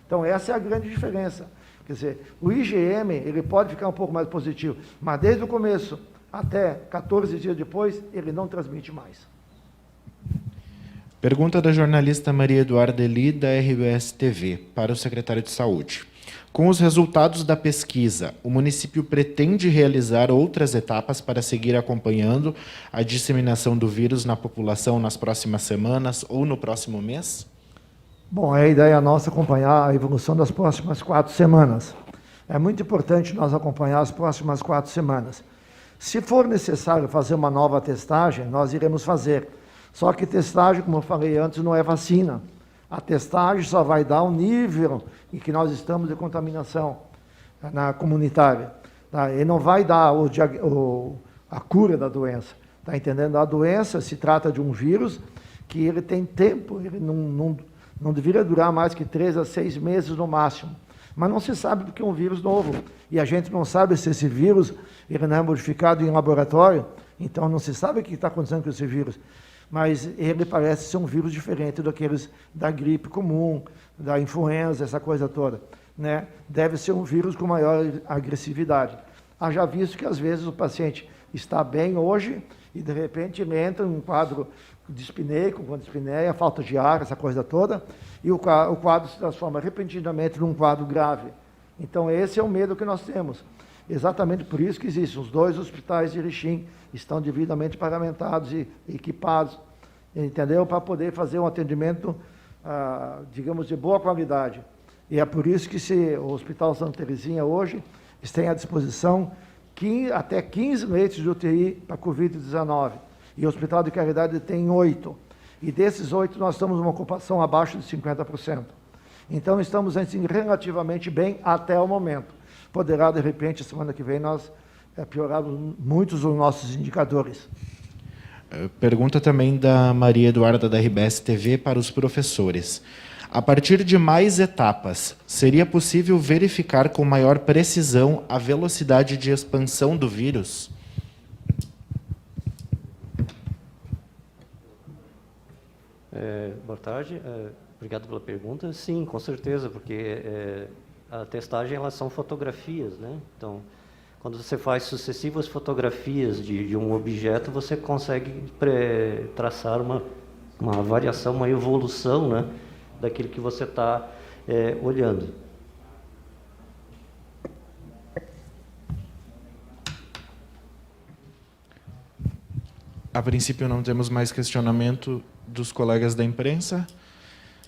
Então, essa é a grande diferença. Quer dizer, o IgM, ele pode ficar um pouco mais positivo, mas desde o começo até 14 dias depois, ele não transmite mais. Pergunta da jornalista Maria Eduarda Eli, da RBS TV, para o secretário de Saúde. Com os resultados da pesquisa, o município pretende realizar outras etapas para seguir acompanhando a disseminação do vírus na população nas próximas semanas ou no próximo mês? Bom, é a ideia nossa acompanhar a evolução das próximas 4 semanas. É muito importante nós acompanhar as próximas 4 semanas. Se for necessário fazer uma nova testagem, nós iremos fazer. Só que testagem, como eu falei antes, não é vacina. A testagem só vai dar o nível em que nós estamos de contaminação na comunitária. Tá? E não vai dar a cura da doença. Está entendendo? A doença se trata de um vírus que ele tem tempo, ele não deveria durar mais que 3 a 6 meses no máximo. Mas não se sabe porque é um vírus novo. E a gente não sabe se esse vírus ele não é modificado em laboratório, então não se sabe o que está acontecendo com esse vírus. Mas ele parece ser um vírus diferente daqueles da gripe comum, da influenza, essa coisa toda, né? Deve ser um vírus com maior agressividade. Haja visto que, às vezes, o paciente está bem hoje e, de repente, ele entra em um quadro dispneico, com dispneia, falta de ar, essa coisa toda, e o quadro se transforma repentinamente num quadro grave. Então, esse é o medo que nós temos. Exatamente por isso que existem os 2 hospitais de Erechim, estão devidamente paramentados e equipados, entendeu? Para poder fazer um atendimento, digamos, de boa qualidade. E é por isso que o Hospital Santa Teresinha hoje tem à disposição até 15 leitos de UTI para Covid-19. E o Hospital de Caridade tem 8. E desses 8, nós estamos numa ocupação abaixo de 50%. Então, estamos assim, relativamente bem até o momento. Poderá, de repente, semana que vem, nós piorarmos muitos dos nossos indicadores. Pergunta também da Maria Eduarda, da RBS TV, para os professores. A partir de mais etapas, seria possível verificar com maior precisão a velocidade de expansão do vírus? Boa tarde, obrigado pela pergunta. Sim, com certeza, porque a testagem, elas são fotografias, né? Então, Quando você faz sucessivas fotografias de um objeto, você consegue traçar uma variação, uma evolução, né, daquilo que você está olhando. A princípio, não temos mais questionamento dos colegas da imprensa.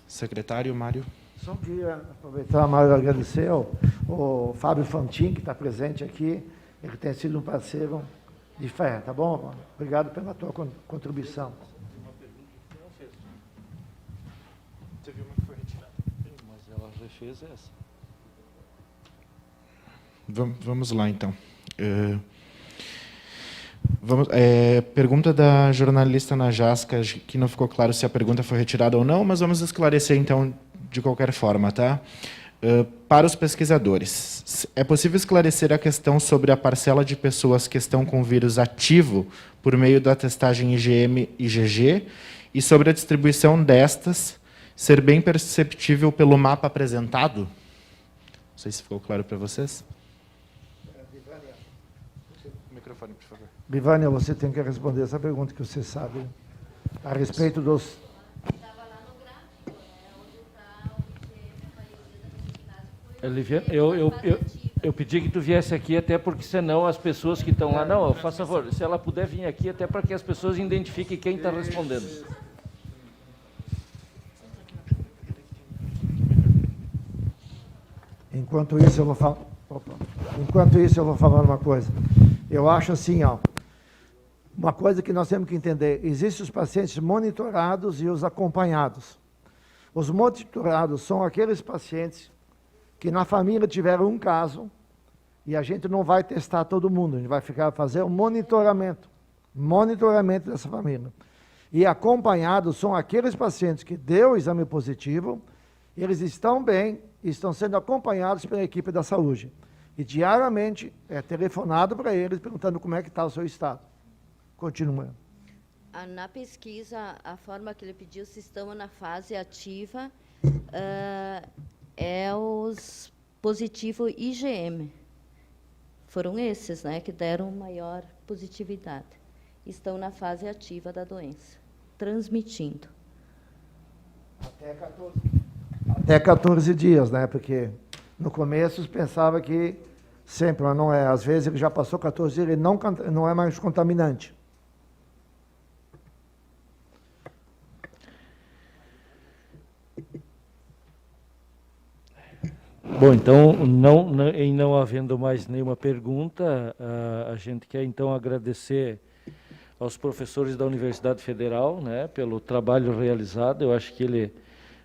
Secretário, Mário. Só queria aproveitar, Mário, agradecer ao Fábio Fantin, que está presente aqui. Ele tem sido um parceiro de fé, tá bom? Obrigado pela tua contribuição. Você viu uma que foi retirada? Mas ela já fez essa. Vamos lá, então. Pergunta da jornalista Najasca, que não ficou claro se a pergunta foi retirada ou não, mas vamos esclarecer, então, de qualquer forma, tá? Para os pesquisadores, é possível esclarecer a questão sobre a parcela de pessoas que estão com vírus ativo por meio da testagem IgM e IgG e sobre a distribuição destas ser bem perceptível pelo mapa apresentado? Não sei se ficou claro para vocês. Microfone, por favor. Bivânia, você tem que responder essa pergunta que você sabe a respeito dos... Liviane, eu pedi que tu viesse aqui, até porque senão as pessoas que estão lá... Não, faça favor, se ela puder vir aqui, até para que as pessoas identifiquem quem está respondendo. Enquanto isso, eu vou falar... Enquanto isso, eu vou falar uma coisa. Eu acho assim, ó, uma coisa que nós temos que entender, existem os pacientes monitorados e os acompanhados. Os monitorados são aqueles pacientes que na família tiveram um caso e a gente não vai testar todo mundo, a gente vai fazer um monitoramento dessa família. E acompanhados são aqueles pacientes que deu o exame positivo, eles estão bem e estão sendo acompanhados pela equipe da saúde. E diariamente é telefonado para eles perguntando como é que está o seu estado. Continua. Na pesquisa, a forma que ele pediu, se estão na fase ativa, é os positivo IgM. Foram esses, né, que deram maior positividade. Estão na fase ativa da doença, transmitindo. Até 14 dias, né? Porque no começo pensava que sempre, mas não é. Às vezes ele já passou 14 dias, ele não é mais contaminante. Bom, então, em não havendo mais nenhuma pergunta, a gente quer então agradecer aos professores da Universidade Federal, né, pelo trabalho realizado. Eu acho que ele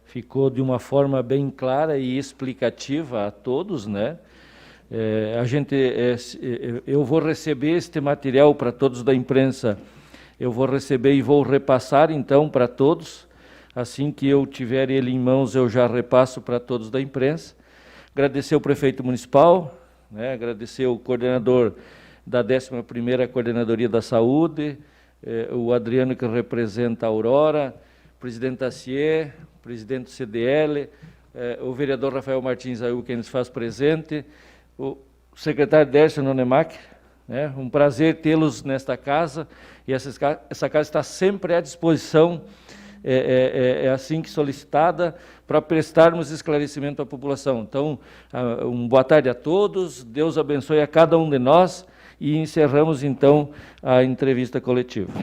ficou de uma forma bem clara e explicativa a todos, né? Eu vou receber este material para todos da imprensa, eu vou receber e vou repassar então para todos. Assim que eu tiver ele em mãos, eu já repasso para todos da imprensa. Agradecer ao prefeito municipal, né, agradecer ao coordenador da 11ª Coordenadoria da Saúde, o Adriano, que representa a Aurora, o presidente da CIE, o presidente do CDL, o vereador Rafael Martins Ayu, que nos faz presente, o secretário Dércio Nonemacher, né, um prazer tê-los nesta casa, e essa casa está sempre à disposição, assim que solicitada, para prestarmos esclarecimento à população. Então, boa tarde a todos, Deus abençoe a cada um de nós, e encerramos, então, a entrevista coletiva.